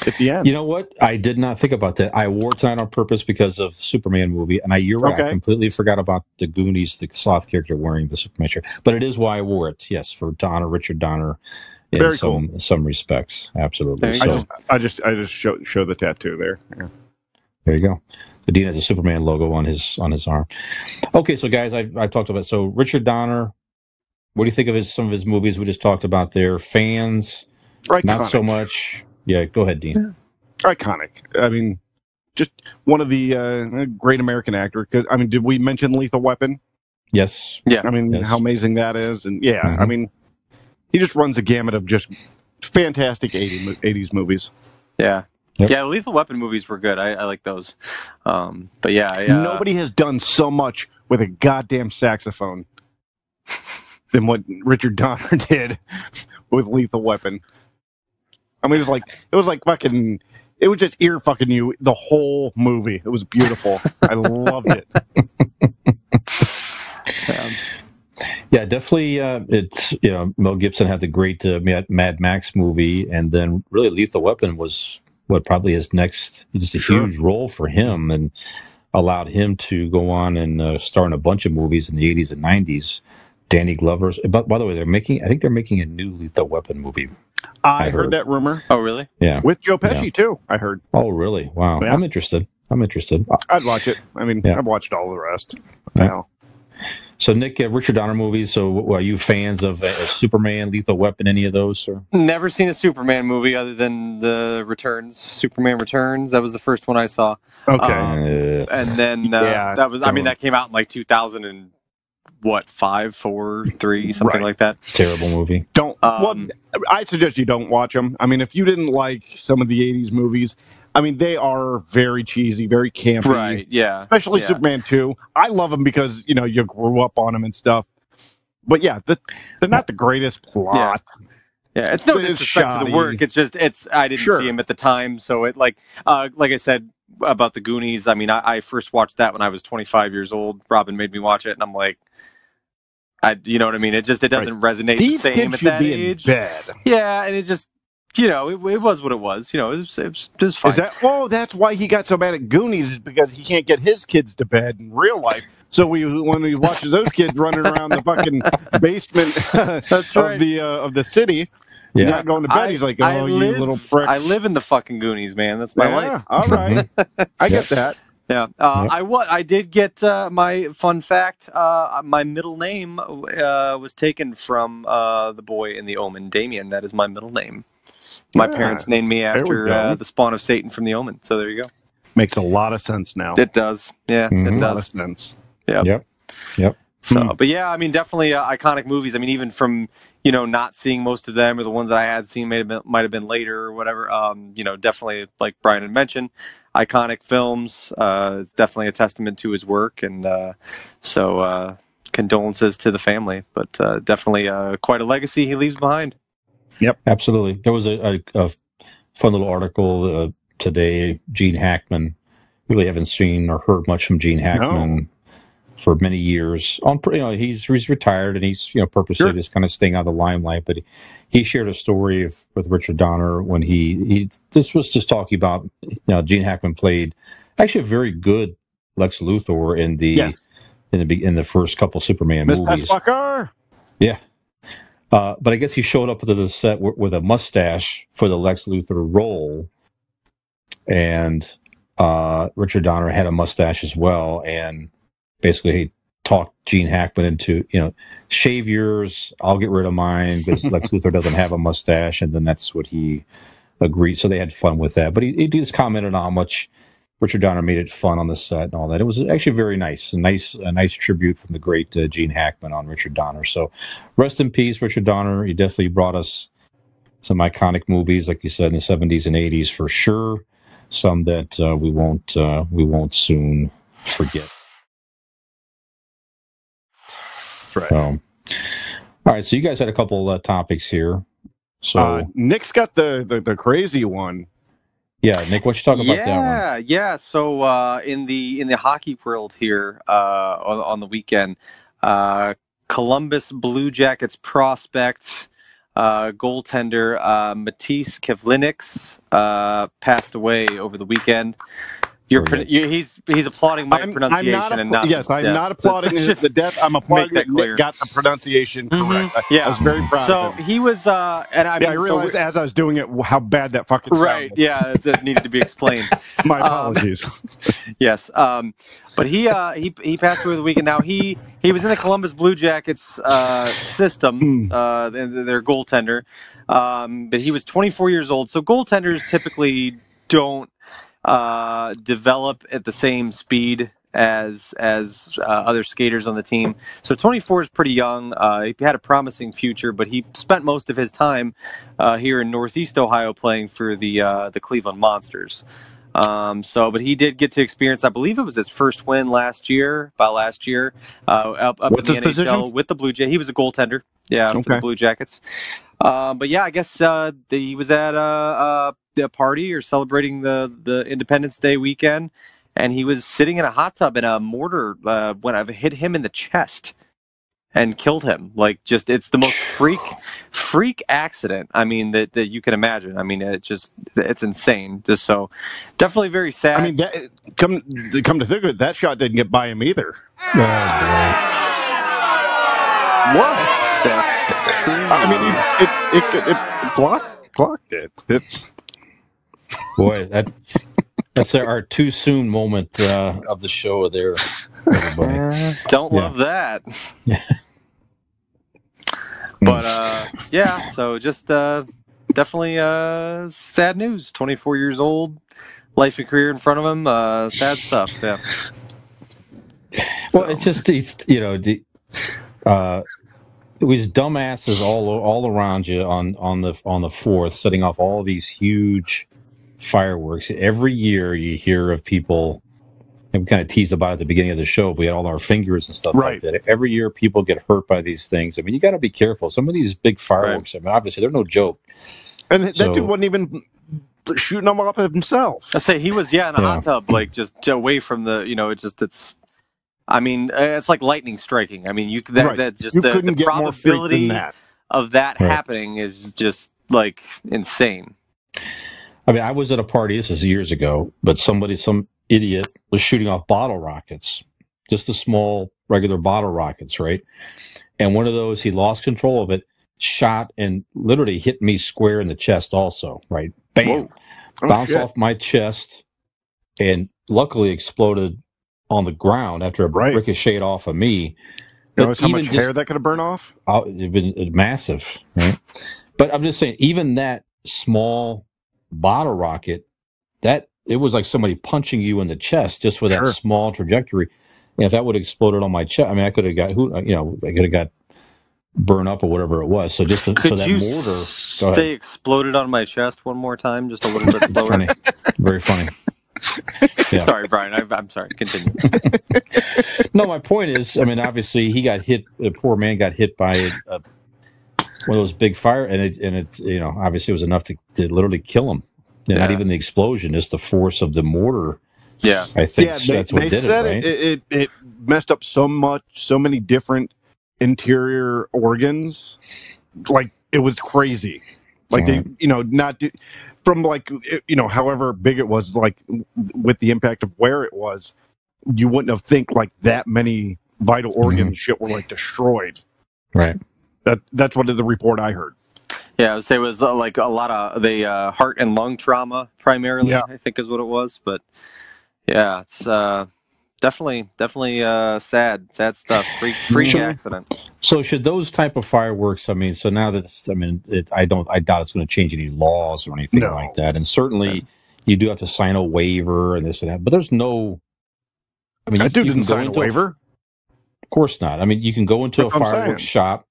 at the end. You know what? I did not think about that. I wore it tonight on purpose because of the Superman movie, and you're right. I completely forgot about the Goonies, the Sloth character wearing the Superman shirt. But it is why I wore it, yes, for Richard Donner in some respects. Absolutely. So, I just show the tattoo there. Yeah. There you go. The Dean has a Superman logo on his arm. Okay, so guys, I talked about Richard Donner. What do you think of some of his movies we just talked about there? Fans, not so much. Yeah, go ahead, Dean. Iconic. I mean, just one of the great American actors. I mean, did we mention Lethal Weapon? Yes. Yeah. I mean, how amazing that is, and I mean, he just runs a gamut of just fantastic 80s movies. Yeah. Yep. Yeah, Lethal Weapon movies were good. I like those. But nobody has done so much with a goddamn saxophone than what Richard Donner did with Lethal Weapon. I mean, it was like fucking. It was just ear fucking you the whole movie. It was beautiful. I loved it. Yeah, definitely. It's Mel Gibson had the great Mad Max movie, and then really Lethal Weapon was what probably his next, just a huge role for him, and allowed him to go on and star in a bunch of movies in the 80s and 90s Danny Glover's. But by the way, I think they're making a new Lethal Weapon movie. I heard that rumor. Oh, really? Yeah. With Joe Pesci too, I heard. Oh, really? Wow. Yeah. I'm interested. I'd watch it. I mean, I've watched all the rest. Wow. So, Nick, Richard Donner movies. So, are you fans of Superman, Lethal Weapon, any of those? Or? Never seen a Superman movie other than the Returns. Superman Returns. That was the first one I saw. Okay. And then that was. I mean, that came out in like 2000 and what, 5, 4, 3, something like that. Terrible movie. Don't. Well, I suggest you don't watch them. I mean, if you didn't like some of the '80s movies. I mean, they are very cheesy, very campy. Right, yeah. Especially Superman 2. I love them because, you know, you grew up on them and stuff. But, yeah, they're not the greatest plot. Yeah, it's no disrespect to the work. It's just, I didn't see him at the time. So, it like I said about the Goonies, I mean, I first watched that when I was 25 years old. Robin made me watch it, and I'm like, you know what I mean? It doesn't resonate the same at that age. Bed. Yeah, and it just... You know, it was what it was. You know, it was fine. That's why he got so mad at Goonies, is because he can't get his kids to bed in real life. So when he watches those kids running around the fucking basement of the city, not going to bed, he's like, you little pricks. I live in the fucking Goonies, man. That's my life. All right. I get that. Yeah. I did get my fun fact. My middle name was taken from the boy in The Omen, Damien. That is my middle name. My parents named me after the spawn of Satan from The Omen. So there you go. Makes a lot of sense now. It does. Yeah, it does. A lot of sense. Yep. So, but yeah, I mean, definitely iconic movies. I mean, even from, you know, not seeing most of them, or the ones that I had seen might have been later or whatever. You know, definitely, like Brian had mentioned, iconic films. It's definitely a testament to his work, and so condolences to the family. But definitely quite a legacy he leaves behind. Yep, absolutely. There was a fun little article today. Gene Hackman. Really haven't seen or heard much from Gene Hackman for many years. He's retired, and he's purposely just kind of staying out of the limelight. But he shared a story with Richard Donner when this was just talking about Gene Hackman played actually a very good Lex Luthor in the first couple Superman movies. Yeah. But I guess he showed up to the set with a mustache for the Lex Luthor role, and Richard Donner had a mustache as well, and basically he talked Gene Hackman into, shave yours, I'll get rid of mine, because Lex Luthor doesn't have a mustache, and then that's what he agreed. So they had fun with that. But he just commented on how much Richard Donner made it fun on the set and all that. It was actually very nice. A nice tribute from the great Gene Hackman on Richard Donner. So rest in peace, Richard Donner. He definitely brought us some iconic movies, like you said, in the 70s and 80s for sure. Some that we won't soon forget. Right. All right. So you guys had a couple topics here. So Nick's got the crazy one. Yeah, Nick, what you talking about that one? Yeah. So in the hockey world here on the weekend, Columbus Blue Jackets prospect goaltender Matisse Kivlenieks passed away over the weekend. He's applauding my pronunciation and not. Yes, I'm not applauding the death. I'm applauding that Nick got the pronunciation correct. Yeah, I was very proud of him. So he was, and I realized as I was doing it how bad that fucking sounded. Right. Yeah, it needed to be explained. My apologies. Yes, but he passed away the weekend. Now he was in the Columbus Blue Jackets system, their goaltender, but he was 24 years old. So goaltenders typically don't develop at the same speed as other skaters on the team. So 24 is pretty young. He had a promising future, but he spent most of his time here in Northeast Ohio playing for the Cleveland Monsters. But he did get to experience, I believe it was his first win last year, up in the NHL position? With the Blue Jays. He was a goaltender, for the Blue Jackets. But yeah, I guess he was at a party or celebrating the Independence Day weekend, and he was sitting in a hot tub, and a mortar hit him in the chest and killed him. Like, just, it's the most freak accident, I mean, that you can imagine. I mean, it's insane. Just so definitely very sad. I mean, come to think of it, that shot didn't get by him either. What? That's true. I mean, it blocked it. It's boy, that's our too soon moment of the show there, everybody. Don't love that. Yeah. But yeah, so just definitely sad news. 24 years old, life and career in front of him. Sad stuff. Yeah. Well, it's just it was dumbasses all around you on the 4th, setting off all these huge fireworks. Every year you hear of people, and we kind of teased about it at the beginning of the show. We had all our fingers and stuff like that. Every year people get hurt by these things. I mean, you got to be careful. Some of these big fireworks, I mean, obviously they're no joke. And that dude wasn't even shooting them off himself. I say he was, in a hot tub, like just away from the, I mean, it's like lightning striking. I mean, that just the probability of that happening is just like insane. I mean, I was at a party, this is years ago, but some idiot was shooting off bottle rockets, just the small regular bottle rockets, right? And one of those, he lost control of it, shot and literally hit me square in the chest also, right? Bam! Bounced off my chest and luckily exploded on the ground after it ricocheted off of me. You know how much hair that could have burned off? It'd been massive, right? But I'm just saying, even that small bottle rocket, that it was like somebody punching you in the chest just with that small trajectory. And if that would have exploded on my chest, I mean, I could have got I could have got burned up or whatever it was. So just so that mortar. Say exploded on my chest one more time, just a little bit slower. Funny. Very funny. Yeah. Sorry, Brian. I'm sorry. Continue. No, my point is, I mean, obviously he got hit. The poor man got hit by one of those big fire, and it obviously it was enough to literally kill him. Not even the explosion, just the force of the mortar. Yeah, I think that's what did it. Right? It messed up so many different interior organs. Like it was crazy. Like they, from like however big it was, like with the impact of where it was, you wouldn't have think like that many vital organs shit were like destroyed. Right. That's what the report I heard. Yeah, I would say it was like a lot of the heart and lung trauma primarily. I think is what it was. But yeah, it's definitely sad stuff. Freak accident. So should those type of fireworks? I mean, so now that I doubt it's going to change any laws or anything like that. And certainly you do have to sign a waiver and this and that. But there's no. I mean, that dude didn't sign a waiver. Of course not. I mean, you can go into a fireworks shop.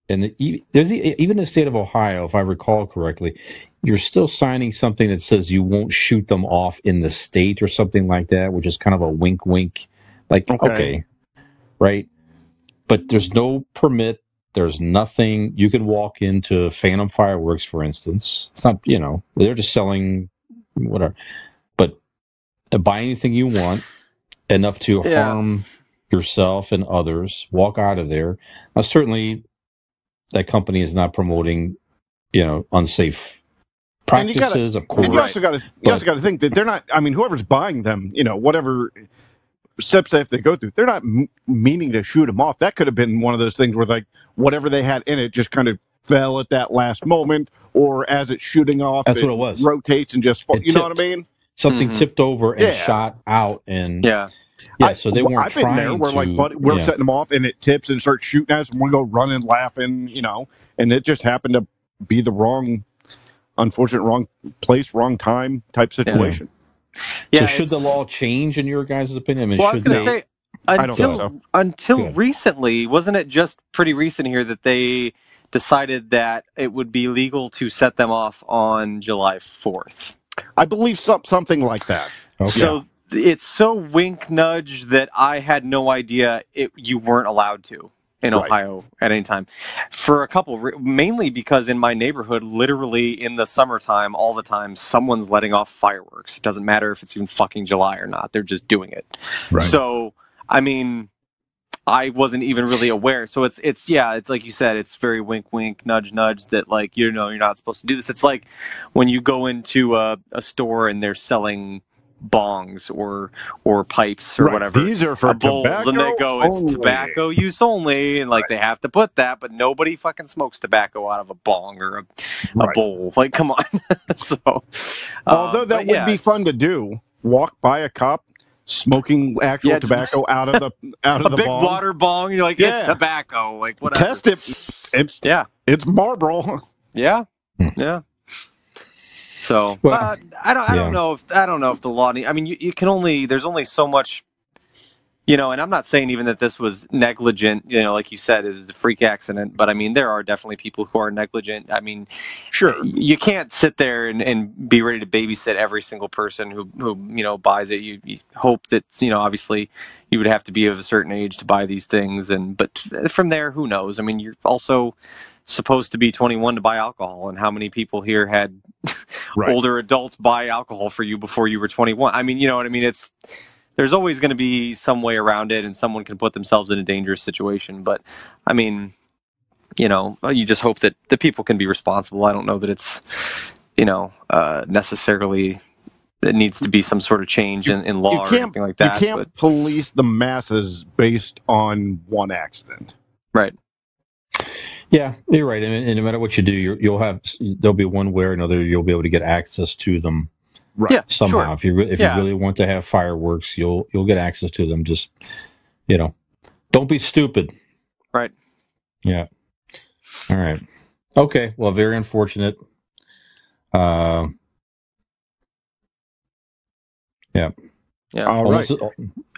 And there's even in the state of Ohio, if I recall correctly, you're still signing something that says you won't shoot them off in the state or something like that, which is kind of a wink, wink. Like, okay, right? But there's no permit. There's nothing. You can walk into Phantom Fireworks, for instance. It's not, they're just selling whatever. But buy anything you want, enough to harm yourself and others. Walk out of there. Now, certainly that company is not promoting, unsafe practices, of course. And you also got to think that they're not. I mean, whoever's buying them, whatever steps they have to go through, they're not meaning to shoot them off. That could have been one of those things where, like, whatever they had in it just kind of fell at that last moment, or as it's shooting off, that's what it was. Rotates and just know what I mean? Something tipped over and shot out, and so they weren't. I've been there where we're setting them off and it tips and starts shooting at us and we go running, laughing, and it just happened to be the wrong place, wrong time type situation. Yeah, so should the law change in your guys' opinion? I mean, I was going to say until recently, wasn't it just pretty recent here that they decided that it would be legal to set them off on July 4th? I believe something like that. Okay. So it's so wink nudge that I had no idea you weren't allowed to in Ohio at any time. For a couple, mainly because in my neighborhood, literally in the summertime, all the time, someone's letting off fireworks. It doesn't matter if it's even fucking July or not. They're just doing it. Right. So, I mean, I wasn't even really aware. So it's like you said, it's very wink, wink, nudge, nudge that, like, you're not supposed to do this. It's like when you go into a store and they're selling bongs or pipes or whatever. These are for bowls, tobacco and they go, it's only. tobacco use only, and like they have to put that, but nobody fucking smokes tobacco out of a bong or a bowl. Like, come on. So, although that would be fun to do, walk by a cop smoking actual tobacco out of the big bong. Water bong. You're like, it's tobacco. Like, whatever. Test it. It's Marlboro. Yeah. So, well, I don't know if the law. I mean, you can only. There's only so much. And I'm not saying even that this was negligent. Like you said, is a freak accident. But I mean, there are definitely people who are negligent. I mean, sure, you can't sit there and be ready to babysit every single person who buys it. You hope that obviously you would have to be of a certain age to buy these things, but from there, who knows? I mean, you're also supposed to be 21 to buy alcohol, and how many people here had older adults buy alcohol for you before you were 21? I mean, you know what I mean? There's always going to be some way around it, and someone can put themselves in a dangerous situation. But I mean, you just hope that the people can be responsible. I don't know that it's necessarily it needs to be some sort of change in law or anything like that. You can't police the masses based on one accident. Right. Yeah, you're right. And no matter what you do, there'll be one way or another you'll be able to get access to them. Right. Yeah, somehow. Sure. If you really want to have fireworks, you'll get access to them. Just don't be stupid. Right. Yeah. All right. Okay. Well, very unfortunate. Yeah. Yeah. All right.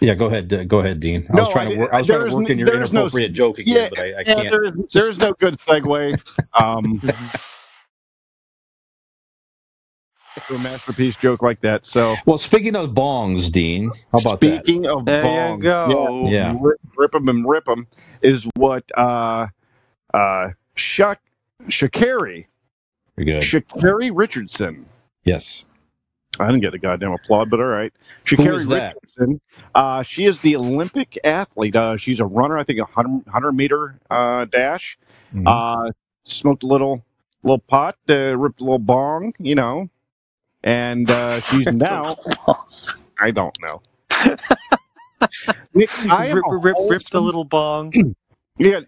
Yeah. Go ahead, Dean. I was trying to work in your inappropriate joke again, but I can't. There's no good segue. To a masterpiece joke like that. So, well, speaking of bongs, Dean, how about that? Speaking of there bongs, you go. Yeah. Rip 'em and rip 'em is what Sha'Carri. Very good. Sha'Carri Richardson. Yes. I didn't get a goddamn applaud, but all right. Sha'Carri Richardson. She is the Olympic athlete. She's a runner. I think 100 meter dash. Mm-hmm. Smoked a little pot, ripped a little bong, and she's now. I don't know. Ripped a little bong. Yeah,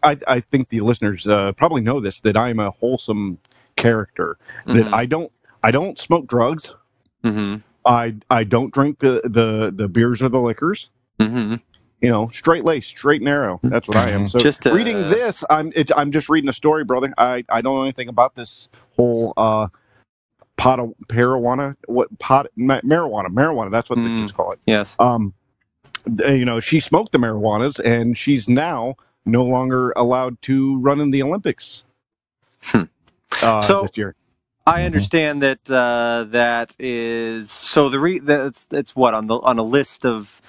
I think the listeners probably know this, that I'm a wholesome character. That I don't smoke drugs. Mm-hmm. I don't drink the beers or the liquors. Mm-hmm. Straight laced, straight and narrow. That's what I am. So reading this, I'm just reading a story, brother. I don't know anything about this whole pot of marijuana. Marijuana. That's what they just call it. Yes. She smoked the marijuanas, and she's now no longer allowed to run in the Olympics. This year. I understand that that is so. It's what on a list of,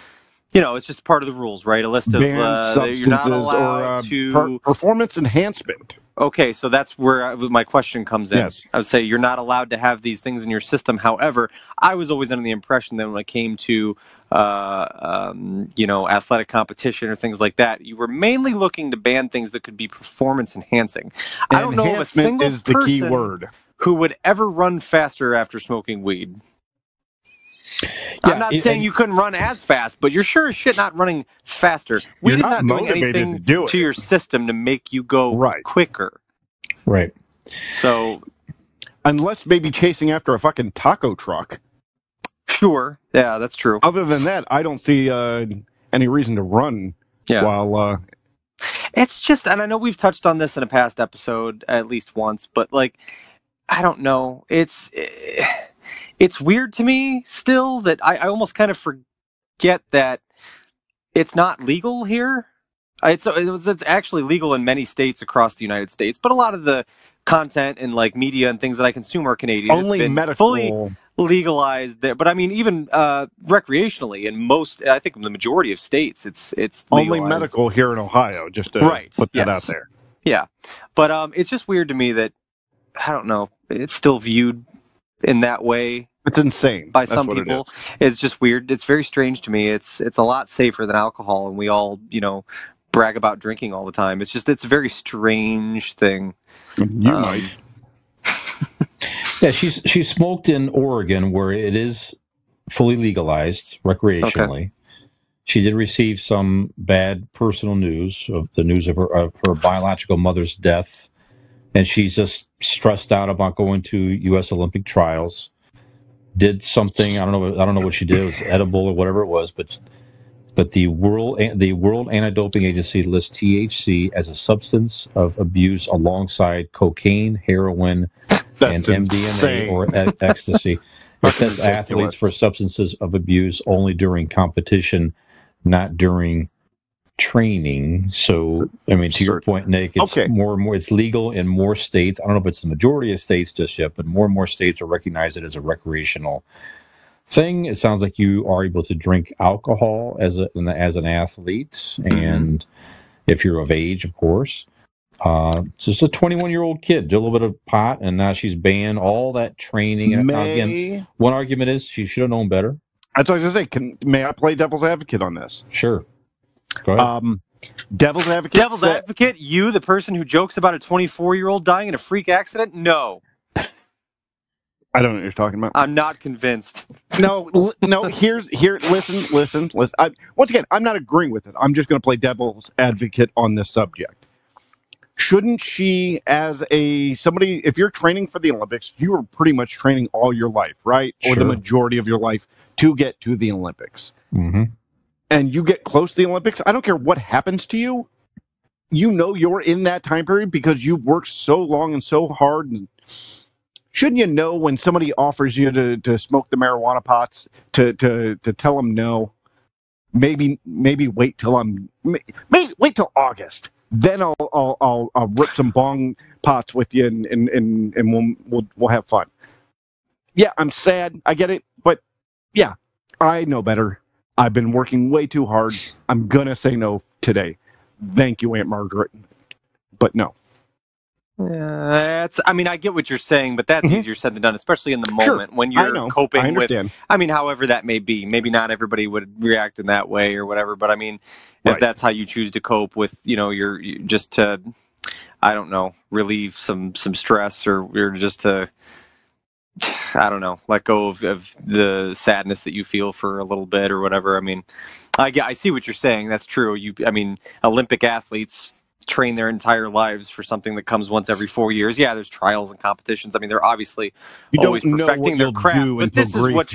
it's just part of the rules, right? A list of substances you're not allowed to performance enhancement. Okay, so that's where my question comes in. Yes. I would say you're not allowed to have these things in your system. However, I was always under the impression that when it came to, athletic competition or things like that, you were mainly looking to ban things that could be performance enhancing. I don't know of a single is the key word who would ever run faster after smoking weed. Yeah, I'm not saying you couldn't run as fast, but you're sure as shit not running faster. Weed is not doing anything to your system to make you go quicker. Right. So, unless maybe chasing after a fucking taco truck. Sure. Yeah, that's true. Other than that, I don't see any reason to run while... It's just, and I know we've touched on this in a past episode at least once, but I don't know. It's weird to me still that I almost kind of forget that it's not legal here. It's actually legal in many states across the United States, but a lot of the content and media and things that I consume are Canadian. Only it's been medical. Fully legalized there, but I mean even recreationally in most, I think the majority of states, it's legalized. Only medical here in Ohio. Just to put that out there. Yeah, but it's just weird to me that I don't know. It's still viewed in that way. It's insane by some people. It's just weird. It's very strange to me. It's a lot safer than alcohol, and we all brag about drinking all the time. It's a very strange thing. You might. Yeah, she smoked in Oregon, where it is fully legalized recreationally. Okay. She did receive some bad personal news of her biological mother's death, and she's just stressed out about going to U.S. Olympic trials. Did something, I don't know what she did. It was edible or whatever it was, but the World Anti-Doping Agency lists THC as a substance of abuse alongside cocaine, heroin, and MDMA or ecstasy. It says athletes for substances of abuse only during competition, not during training. So, I mean, to your point, Nick, it's more and more, it's legal in more states. I don't know if it's the majority of states just yet, but more and more states are recognizing it as a recreational thing. It sounds like you are able to drink alcohol as an athlete, and if you're of age, of course. Just a 21-year-old kid did a little bit of pot, and now she's banned all that training. Again, one argument is she should have known better. That's what I was going to say. May I play devil's advocate on this? Sure. Go ahead. Devil's advocate. Devil's advocate. You, the person who jokes about a 24-year-old dying in a freak accident? No. I don't know what you're talking about. I'm not convinced. No. Listen. Once again, I'm not agreeing with it. I'm just going to play devil's advocate on this subject. Shouldn't she, as somebody, if you're training for the Olympics, you are pretty much training all your life, right? Or the majority of your life to get to the Olympics. Mm-hmm. And you get close to the Olympics, I don't care what happens to you. You know you're in that time period because you've worked so long and so hard. And shouldn't you know when somebody offers you to smoke the marijuana pots to tell them no? Maybe wait till wait till August. Then I'll rip some bong pots with you and we'll have fun. Yeah, I'm sad. I get it, but yeah, I know better. I've been working way too hard. I'm gonna say no today. Thank you, Aunt Margaret, but no. I mean, I get what you're saying, but that's easier said than done, especially in the moment when you're coping with. I mean, however that may be. Maybe not everybody would react in that way or whatever, but I mean, if that's how you choose to cope with, you're just to, I don't know, relieve some stress or just to, I don't know, let go of the sadness that you feel for a little bit or whatever. I mean, I see what you're saying. That's true. I mean, Olympic athletes train their entire lives for something that comes once every 4 years. Yeah, there's trials and competitions. I mean, they're obviously always perfecting their craft, but this is what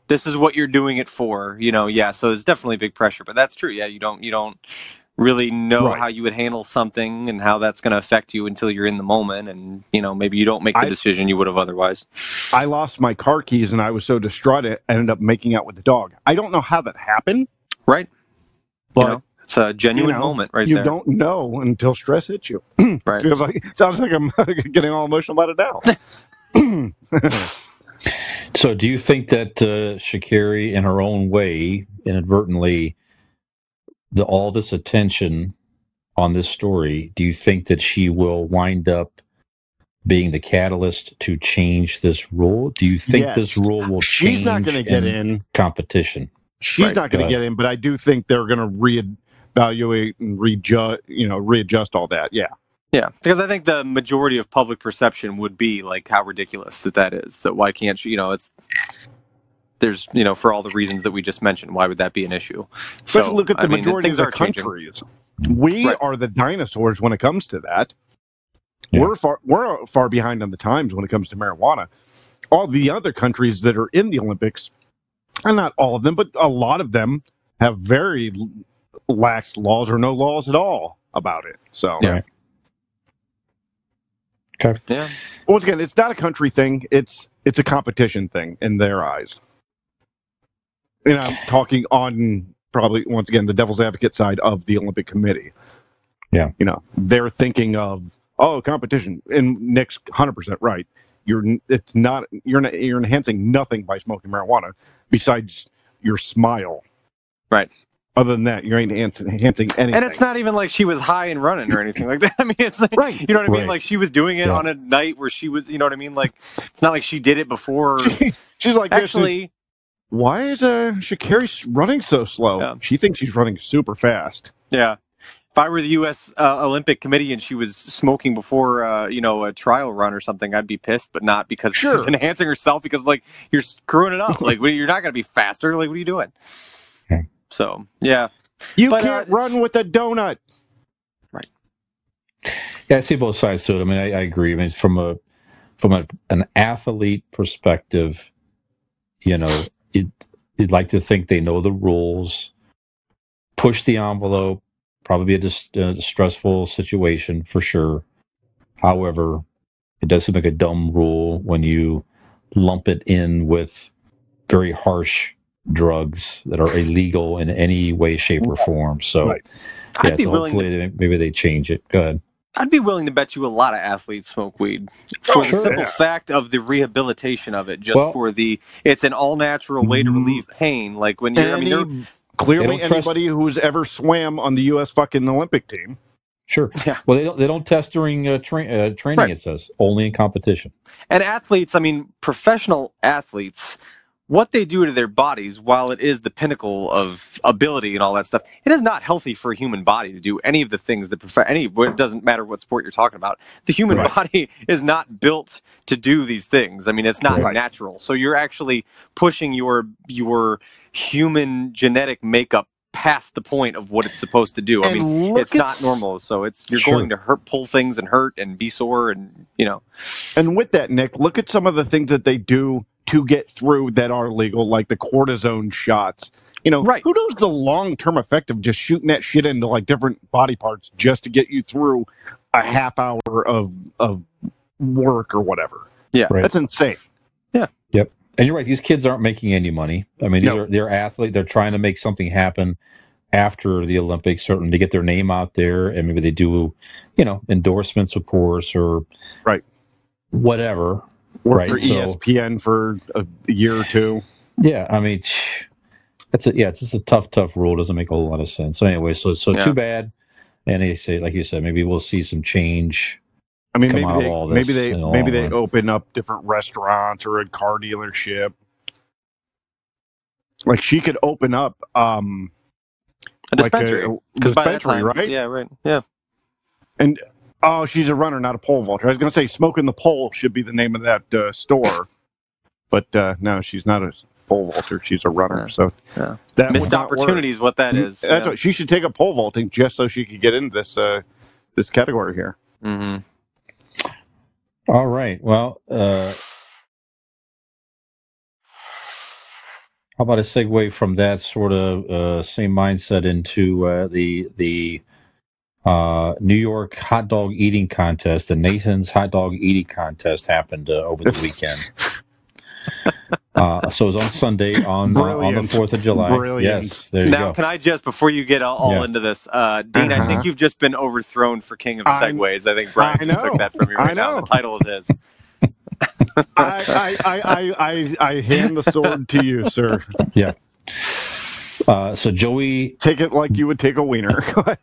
this is what you're doing it for, yeah, so there's definitely big pressure, but that's true. Yeah, you don't really know how you would handle something and how that's going to affect you until you're in the moment, and maybe you don't make the decision you would have otherwise. I lost my car keys and I was so distraught I ended up making out with the dog. I don't know how that happened. Right. But it's a genuine moment right there. You don't know until stress hits you. Right. Sounds like I'm getting all emotional about it now. So do you think that Sha'Carri, in her own way, inadvertently, all this attention on this story, do you think that she will wind up being the catalyst to change this rule? Do you think this rule will change? She's not going to get in competition. She's not going to get in, but I do think they're going to reevaluate and readjust all that. Yeah. Yeah, because I think the majority of public perception would be like how ridiculous that is. That why can't she? There's for all the reasons that we just mentioned, why would that be an issue? Especially look at the majority of the countries. We are the dinosaurs when it comes to that. Yeah. We're far behind on the times when it comes to marijuana. All the other countries that are in the Olympics, and not all of them, but a lot of them have very lax laws or no laws at all about it. So. Yeah. Okay. Yeah. Once again, it's not a country thing. It's a competition thing in their eyes. And I'm talking on probably once again the devil's advocate side of the Olympic Committee. Yeah. They're thinking of competition, and Nick's 100% right. You're enhancing nothing by smoking marijuana besides your smile. Right. Other than that, you ain't enhancing anything. And it's not even like she was high and running or anything like that. I mean, it's like, you know what I mean? Like she was doing it on a night where she was, you know what I mean? Like, it's not like she did it before. She's like, actually, why is Sha'Carri running so slow? Yeah. She thinks she's running super fast. Yeah. If I were the U.S. Olympic Committee and she was smoking before, a trial run or something, I'd be pissed, but not because she's enhancing herself, because, like, you're screwing it up. Like, you're not going to be faster. Like, what are you doing? Okay. So, yeah. You can't run with a donut. Right. Yeah, I see both sides to it. I mean, I agree. I mean, from an athlete perspective, you'd like to think they know the rules, push the envelope. Probably a stressful situation for sure. However, it does seem like a dumb rule when you lump it in with very harsh drugs that are illegal in any way, shape, or form. So, hopefully maybe they change it. Go ahead. I'd be willing to bet you a lot of athletes smoke weed for the simple fact of the rehabilitation of it. It's an all-natural way to relieve pain. Like when you're, clearly anybody who's ever swam on the U.S. fucking Olympic team. Sure. Yeah. Well, they don't test during training. Right. It says only in competition. And athletes, I mean, professional athletes, what they do to their bodies, while it is the pinnacle of ability and all that stuff, it is not healthy for a human body to do any of the things that it doesn't matter what sport you're talking about. The human body is not built to do these things. I mean, it's not natural. So you're actually pushing your human genetic makeup past the point of what it's supposed to do. I mean, it's not normal. So you're going to pull things and hurt and be sore and, And with that, Nick, look at some of the things that they do to get through that are legal, like the cortisone shots. Who knows the long-term effect of just shooting that shit into like different body parts just to get you through a half hour of work or whatever. Yeah. That's insane. Yeah. Yep. And you're right. These kids aren't making any money. I mean, they're athletes. They're trying to make something happen after the Olympics, certainly to get their name out there, and maybe they do, endorsements, of course, or whatever. Work for ESPN for a year or two. Yeah, I mean, it's just a tough rule. Doesn't make a whole lot of sense. So anyway, so too bad. And they say, like you said, maybe we'll see some change. I mean, maybe they open up different restaurants or a car dealership. Like she could open up a dispensary, right? Yeah, right. Yeah. And she's a runner, not a pole vaulter. I was going to say Smoking the Pole should be the name of that store, but no, she's not a pole vaulter. She's a runner. So that missed opportunity is what that is. That's what she should take up pole vaulting just so she could get into this category here. Mm-hmm. All right. Well, how about a segue from that sort of same mindset into the New York hot dog eating contest? The Nathan's hot dog eating contest happened over the weekend. So it was on Sunday on the 4th of July. Brilliant. Yes, there you go. Now, can I just, before you get all into this, Dean, I think you've just been overthrown for King of Segways. I think Brian took that from you right now. The title is his. I hand the sword to you, sir. Yeah. So Joey... Take it like you would take a wiener. Go ahead.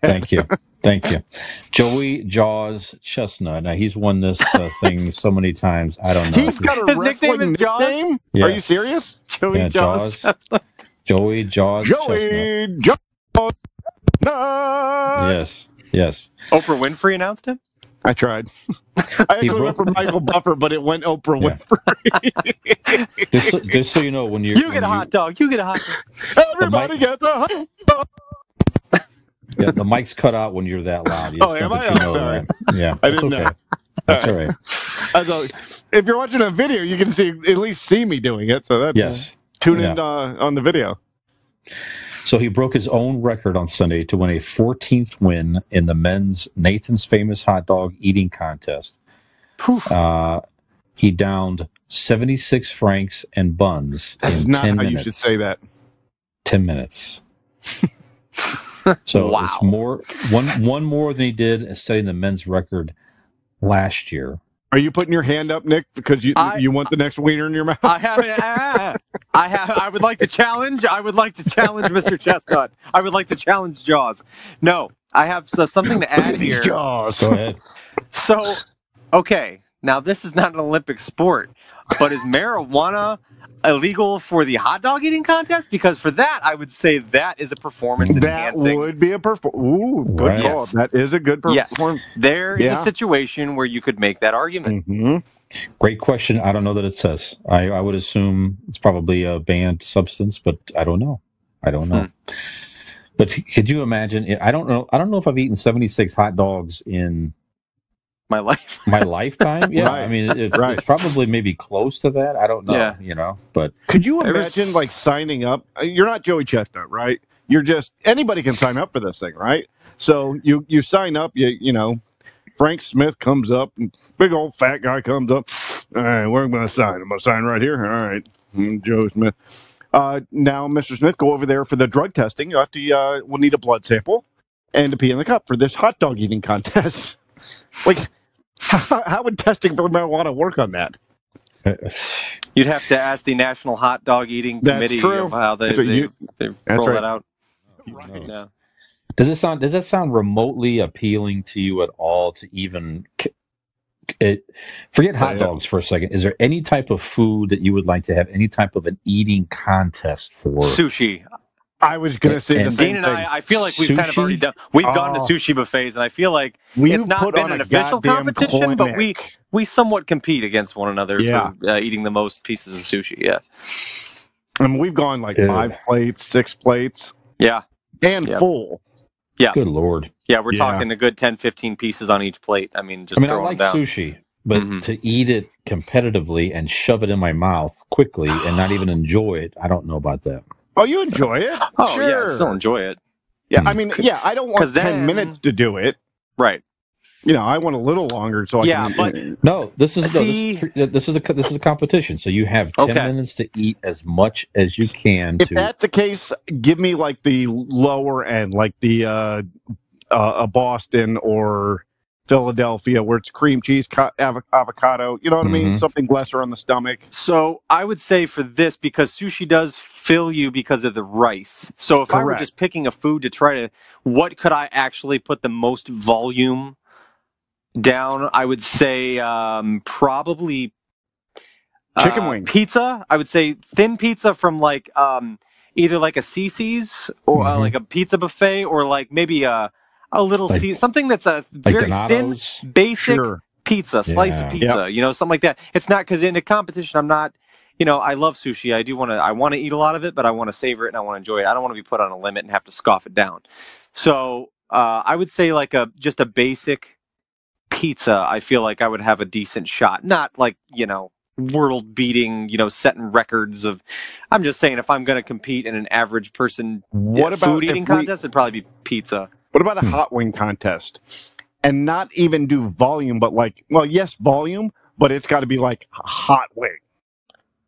Thank you. Joey Jaws Chestnut. Now, he's won this thing so many times. I don't know. He's got a wrestling nickname? Yes. Are you serious? Joey Jaws Chestnut. Joey Jaws Chestnut. Yes. Oprah Winfrey announced him? I tried. I actually went for Michael Buffer, but it went Oprah Winfrey. just so you know, when you get a hot dog. You get a hot dog. Everybody gets a hot dog. Yeah, the mic's cut out when you're that loud. Am I? Sorry. That. Yeah, I didn't know. That's all right. If you're watching a video, you can at least see me doing it. So that's tune in on the video. So he broke his own record on Sunday to win a 14th win in the men's Nathan's Famous Hot Dog Eating Contest. He downed 76 franks and buns in 10 minutes. That's not how you should say that. 10 minutes. So it's one more than he did setting the men's record last year. Are you putting your hand up, Nick, because you want the next wiener in your mouth? I haven't. I would like to challenge. Mr. Chestnut. I would like to challenge Jaws. No, I have something to add here. Jaws. Go ahead. So, okay, now this is not an Olympic sport, but is marijuana illegal for the hot dog eating contest? Because for that, I would say that is a performance enhancing. That would be a Ooh, good call. Yes. That is a good performance. Yes. There is a situation where you could make that argument. Mm-hmm. Great question. I don't know that it says. I would assume it's probably a banned substance, but I don't know. But could you imagine? I don't know if I've eaten 76 hot dogs in my life. My lifetime? Yeah. Right. I mean, it's probably maybe close to that. I don't know, but. Could you imagine, like, signing up? You're not Joey Chestnut, right? You're just, anybody can sign up for this thing, right? So you sign up, Frank Smith comes up, and big old fat guy comes up. All right, where am I going to sign? I'm going to sign right here. All right, Joe Smith. Now, Mr. Smith, go over there for the drug testing. You have to, we'll need a blood sample and a pee in the cup for this hot dog eating contest. Like, how would testing for marijuana work on that? You'd have to ask the National Hot Dog Eating Committee of how they roll that out. Right. Yeah. Does that sound remotely appealing to you at all? To even forget hot dogs for a second. Is there any type of food that you would like to have any type of an eating contest for? Sushi. I was going to say the same Dean and thing. I feel like we've kind of already done. We've gone to sushi buffets, and I feel like it's not been an official competition, but we somewhat compete against one another for eating the most pieces of sushi. Yeah, I mean, we've gone like 5 plates, 6 plates. Yeah, and full. Yeah, good Lord. Yeah, we're talking a good 10, 15 pieces on each plate. I mean, I like sushi, but to eat it competitively and shove it in my mouth quickly and not even enjoy it, I don't know about that. Oh, you enjoy it? Oh, sure. yeah, I still enjoy it. Yeah, I mean, I don't want 10 minutes to do it. Right. I want a little longer so I can... but... No, this is a competition, so you have 10 minutes to eat as much as you can. If that's the case, give me like the lower end, like the Boston or Philadelphia, where it's cream cheese, avocado, you know what I mean? Something lesser on the stomach. So I would say for this, because sushi does fill you because of the rice. So if I were just picking a food to try to, what could I actually put the most volume down? I would say probably chicken wing pizza. I would say thin pizza from like either like a CC's or like a pizza buffet, or like maybe a little something that's a very Donato's. thin, basic pizza, slice of pizza, something like that. It's not, because in a competition, I'm not, I love sushi. I want to eat a lot of it, but I want to savor it and I want to enjoy it. I don't want to be put on a limit and have to scoff it down. So I would say like just a basic pizza. I feel like I would have a decent shot. Not like, world beating, setting records of, I'm just saying, if I'm going to compete in an average person food eating contest, it'd probably be pizza. What about a hot wing contest? And not even do volume, but like, yes, volume, but it's got to be like a hot wing.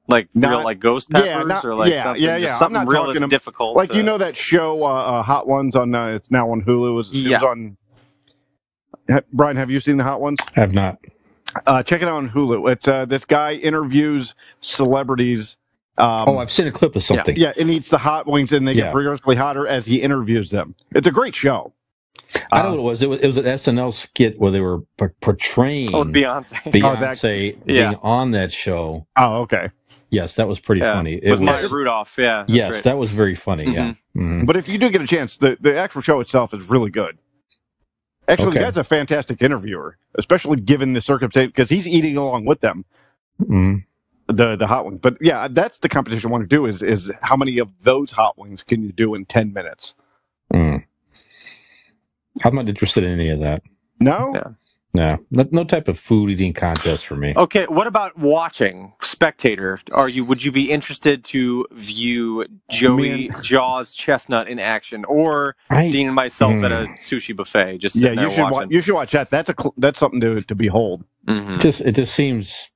Like real, like ghost peppers, or like something real that's difficult. Like, that show, Hot Ones on, it's now on Hulu. It was on, Brian, have you seen the Hot Ones? I have not. Check it out on Hulu. It's this guy interviews celebrities. I've seen a clip of something. Yeah, and eats the hot wings, and they get progressively hotter as he interviews them. It's a great show. I know what it was. It was an SNL skit where they were portraying Beyonce being on that show. Oh, okay. Yes, that was pretty funny. It was Maya Rudolph. Yeah. Yes, right. That was very funny. Yeah. But if you do get a chance, the actual show itself is really good. Actually, the guy's a fantastic interviewer, especially given the circumstance, because he's eating along with them. The hot wings. But yeah, that's the competition I want to do is how many of those hot wings can you do in 10 minutes? I'm not interested in any of that. No? Yeah. No type of food eating contest for me. Okay, what about watching? Spectator, would you be interested to view Joey Jaws Chestnut in action, or Dean and myself at a sushi buffet? Just sitting there watching? You should watch that. That's something to behold. It just seems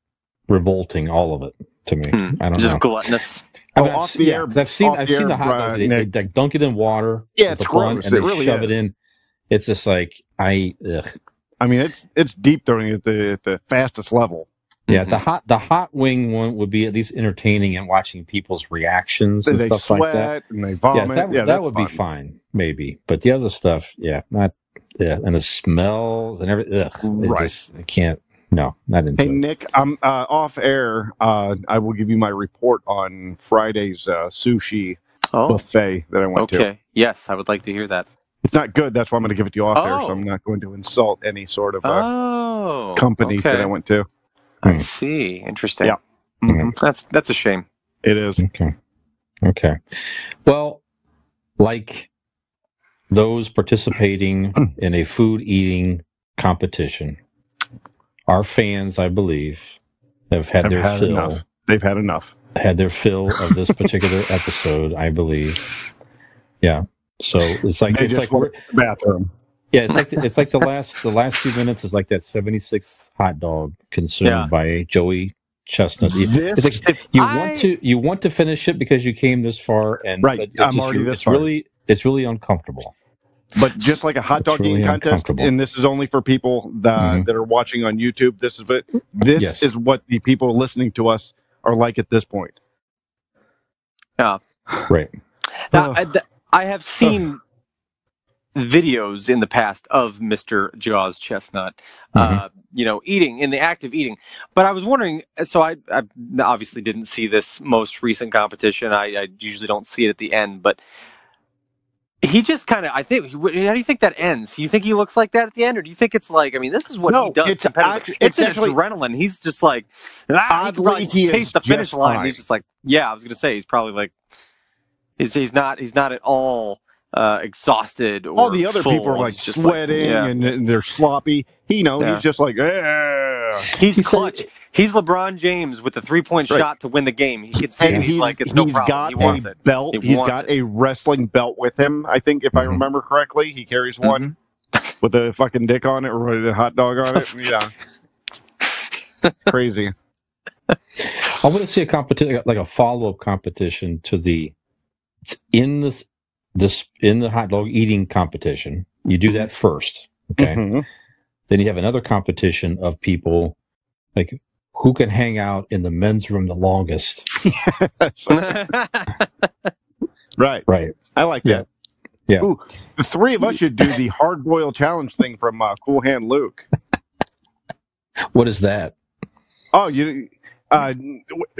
revolting, all of it, to me. I don't know. Just gluttonous. I've seen the hot dog. They dunk it in water. Yeah, it's gross. And they really shove it in. It's just like I mean, it's deep throwing at the fastest level. Yeah, the hot wing one would be at least entertaining and watching people's reactions and stuff like that. And they vomit. That would be fine, maybe. But the other stuff, and the smells and everything. I can't. No, not into Hey, it. Nick, I'm off air. I will give you my report on Friday's sushi buffet that I went to. Okay. Yes, I would like to hear that. It's not good. That's why I'm going to give it to you off air, so I'm not going to insult any sort of company that I went to. I see. Interesting. Yeah. Mm-hmm. That's a shame. It is. Okay. Well, like those participating in a food eating competition, our fans, I believe, have had their fill. Enough. They've had enough. Had their fill of this particular episode, I believe. Yeah. So it's like we're bathroom. Yeah, it's like the last few minutes is like that 76th hot dog consumed by Joey Chestnut. It's like you want to finish it because you came this far, and right. I'm already this far. It's really uncomfortable. But just like a hot dog eating contest, and this is only for people that are watching on YouTube. This is what the people listening to us are like at this point. Yeah. Right. Now, I have seen videos in the past of Mr. Jaws Chestnut, eating, in the act of eating. But I was wondering, so I obviously didn't see this most recent competition. I usually don't see it at the end, but he just kind of, how do you think that ends? Do you think he looks like that at the end, or do you think it's like, I mean, this is what he does competitively. It's actually adrenaline. He's just like, he taste the finish line. Fine. He's just like, I was going to say, he's probably like, he's not at all exhausted or all the other full. People are like sweating and they're sloppy. He's just like, he's clutch. He's LeBron James with the 3-point shot to win the game. He can see it. He's like, it's no problem. He wants it. Belt. He's got a wrestling belt with him, I think, if I remember correctly. He carries one with a fucking dick on it or a hot dog on it. Yeah. Crazy. I want to see a competition, like a follow-up competition to it's in the hot dog eating competition. You do that first, okay? Mm-hmm. Then you have another competition of people like who can hang out in the men's room the longest. Right. I like that. Yeah. Ooh, the three of us should do the hard-boiled challenge thing from Cool Hand Luke. What is that? Oh,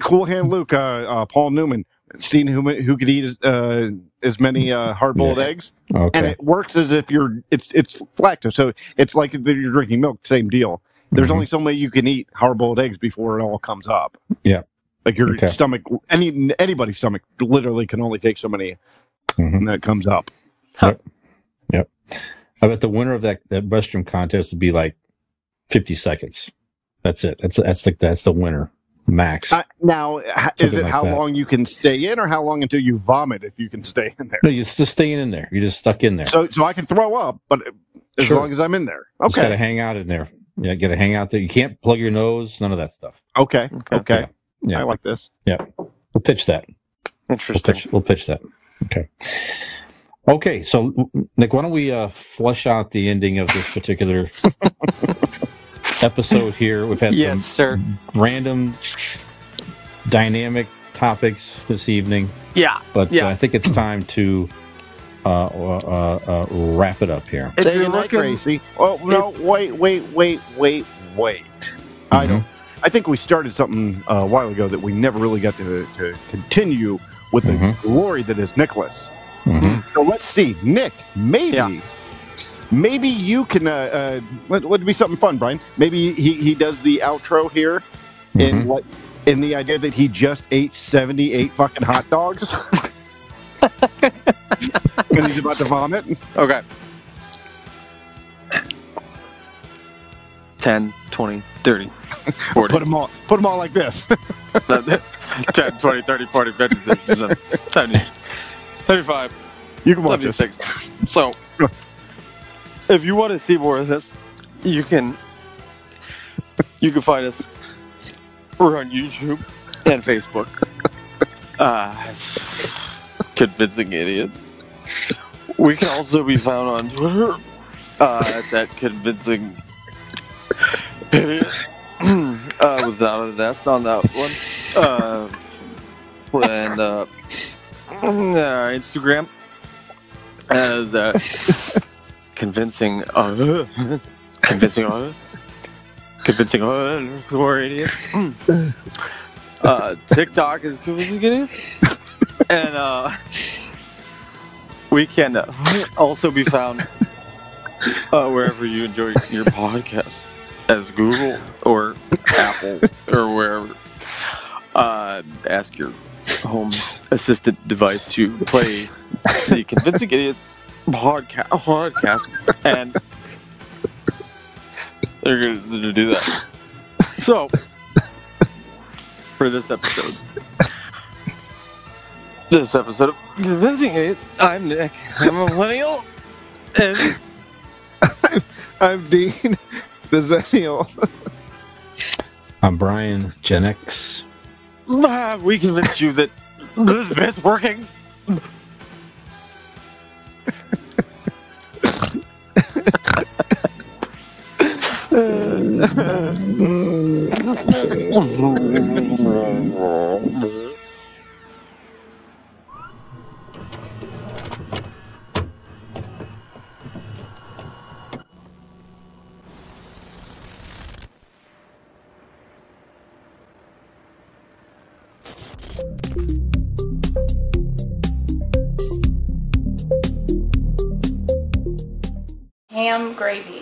Cool Hand Luke, Paul Newman, seeing who could eat as many hard-boiled eggs, and it works as if it's lactose, so it's like if you're drinking milk. Same deal. There's only so many you can eat hard-boiled eggs before it all comes up. Yeah, like your stomach, anybody's stomach literally can only take so many, and that comes up. Yep. I bet the winner of that restroom contest would be like 50 seconds. That's it. That's the winner. Max. Now, is it how long you can stay in, or how long until you vomit if you can stay in there? No, you're just staying in there. You're just stuck in there. So I can throw up, but as long as I'm in there. Okay. Just got to hang out in there. Yeah, got to hang out there. You can't plug your nose. None of that stuff. Okay. Yeah. I like this. Yeah. We'll pitch that. Interesting. We'll pitch that. Okay. So, Nick, why don't we flesh out the ending of this particular episode here? We've had some random dynamic topics this evening. Yeah. But I think it's time to wrap it up here. Say goodnight, Gracie. Oh, no, wait. I think we started something a while ago that we never really got to continue with the glory that is Nicholas. So let's see. Nick, maybe you can, would be something fun, Brian. Maybe he does the outro here in the idea that he just ate 78 fucking hot dogs. And he's about to vomit. Okay. 10, 20, 30, 40. Put them all like this. 10, 20, 30, 40, 50, 60, 70, 35. You can watch 76. This. So, if you want to see more of this, you can find us. We're on YouTube and Facebook. Convincing Idiots. We can also be found on Twitter. It's at Convincing Idiots. Without an S on that one. And Instagram as Convincing Convincing idiots. TikTok is Convincing Idiots. And we can also be found wherever you enjoy your podcast, as Google or Apple or wherever. Ask your home assistant device to play the Convincing Idiots podcast, and they're going to do that. So, for this episode of Convincing Idiots, I'm Nick. I'm a millennial, and I'm Dean, the Zennial. I'm Brian, Gen X. We convinced you that this bit's working. Ham gravy.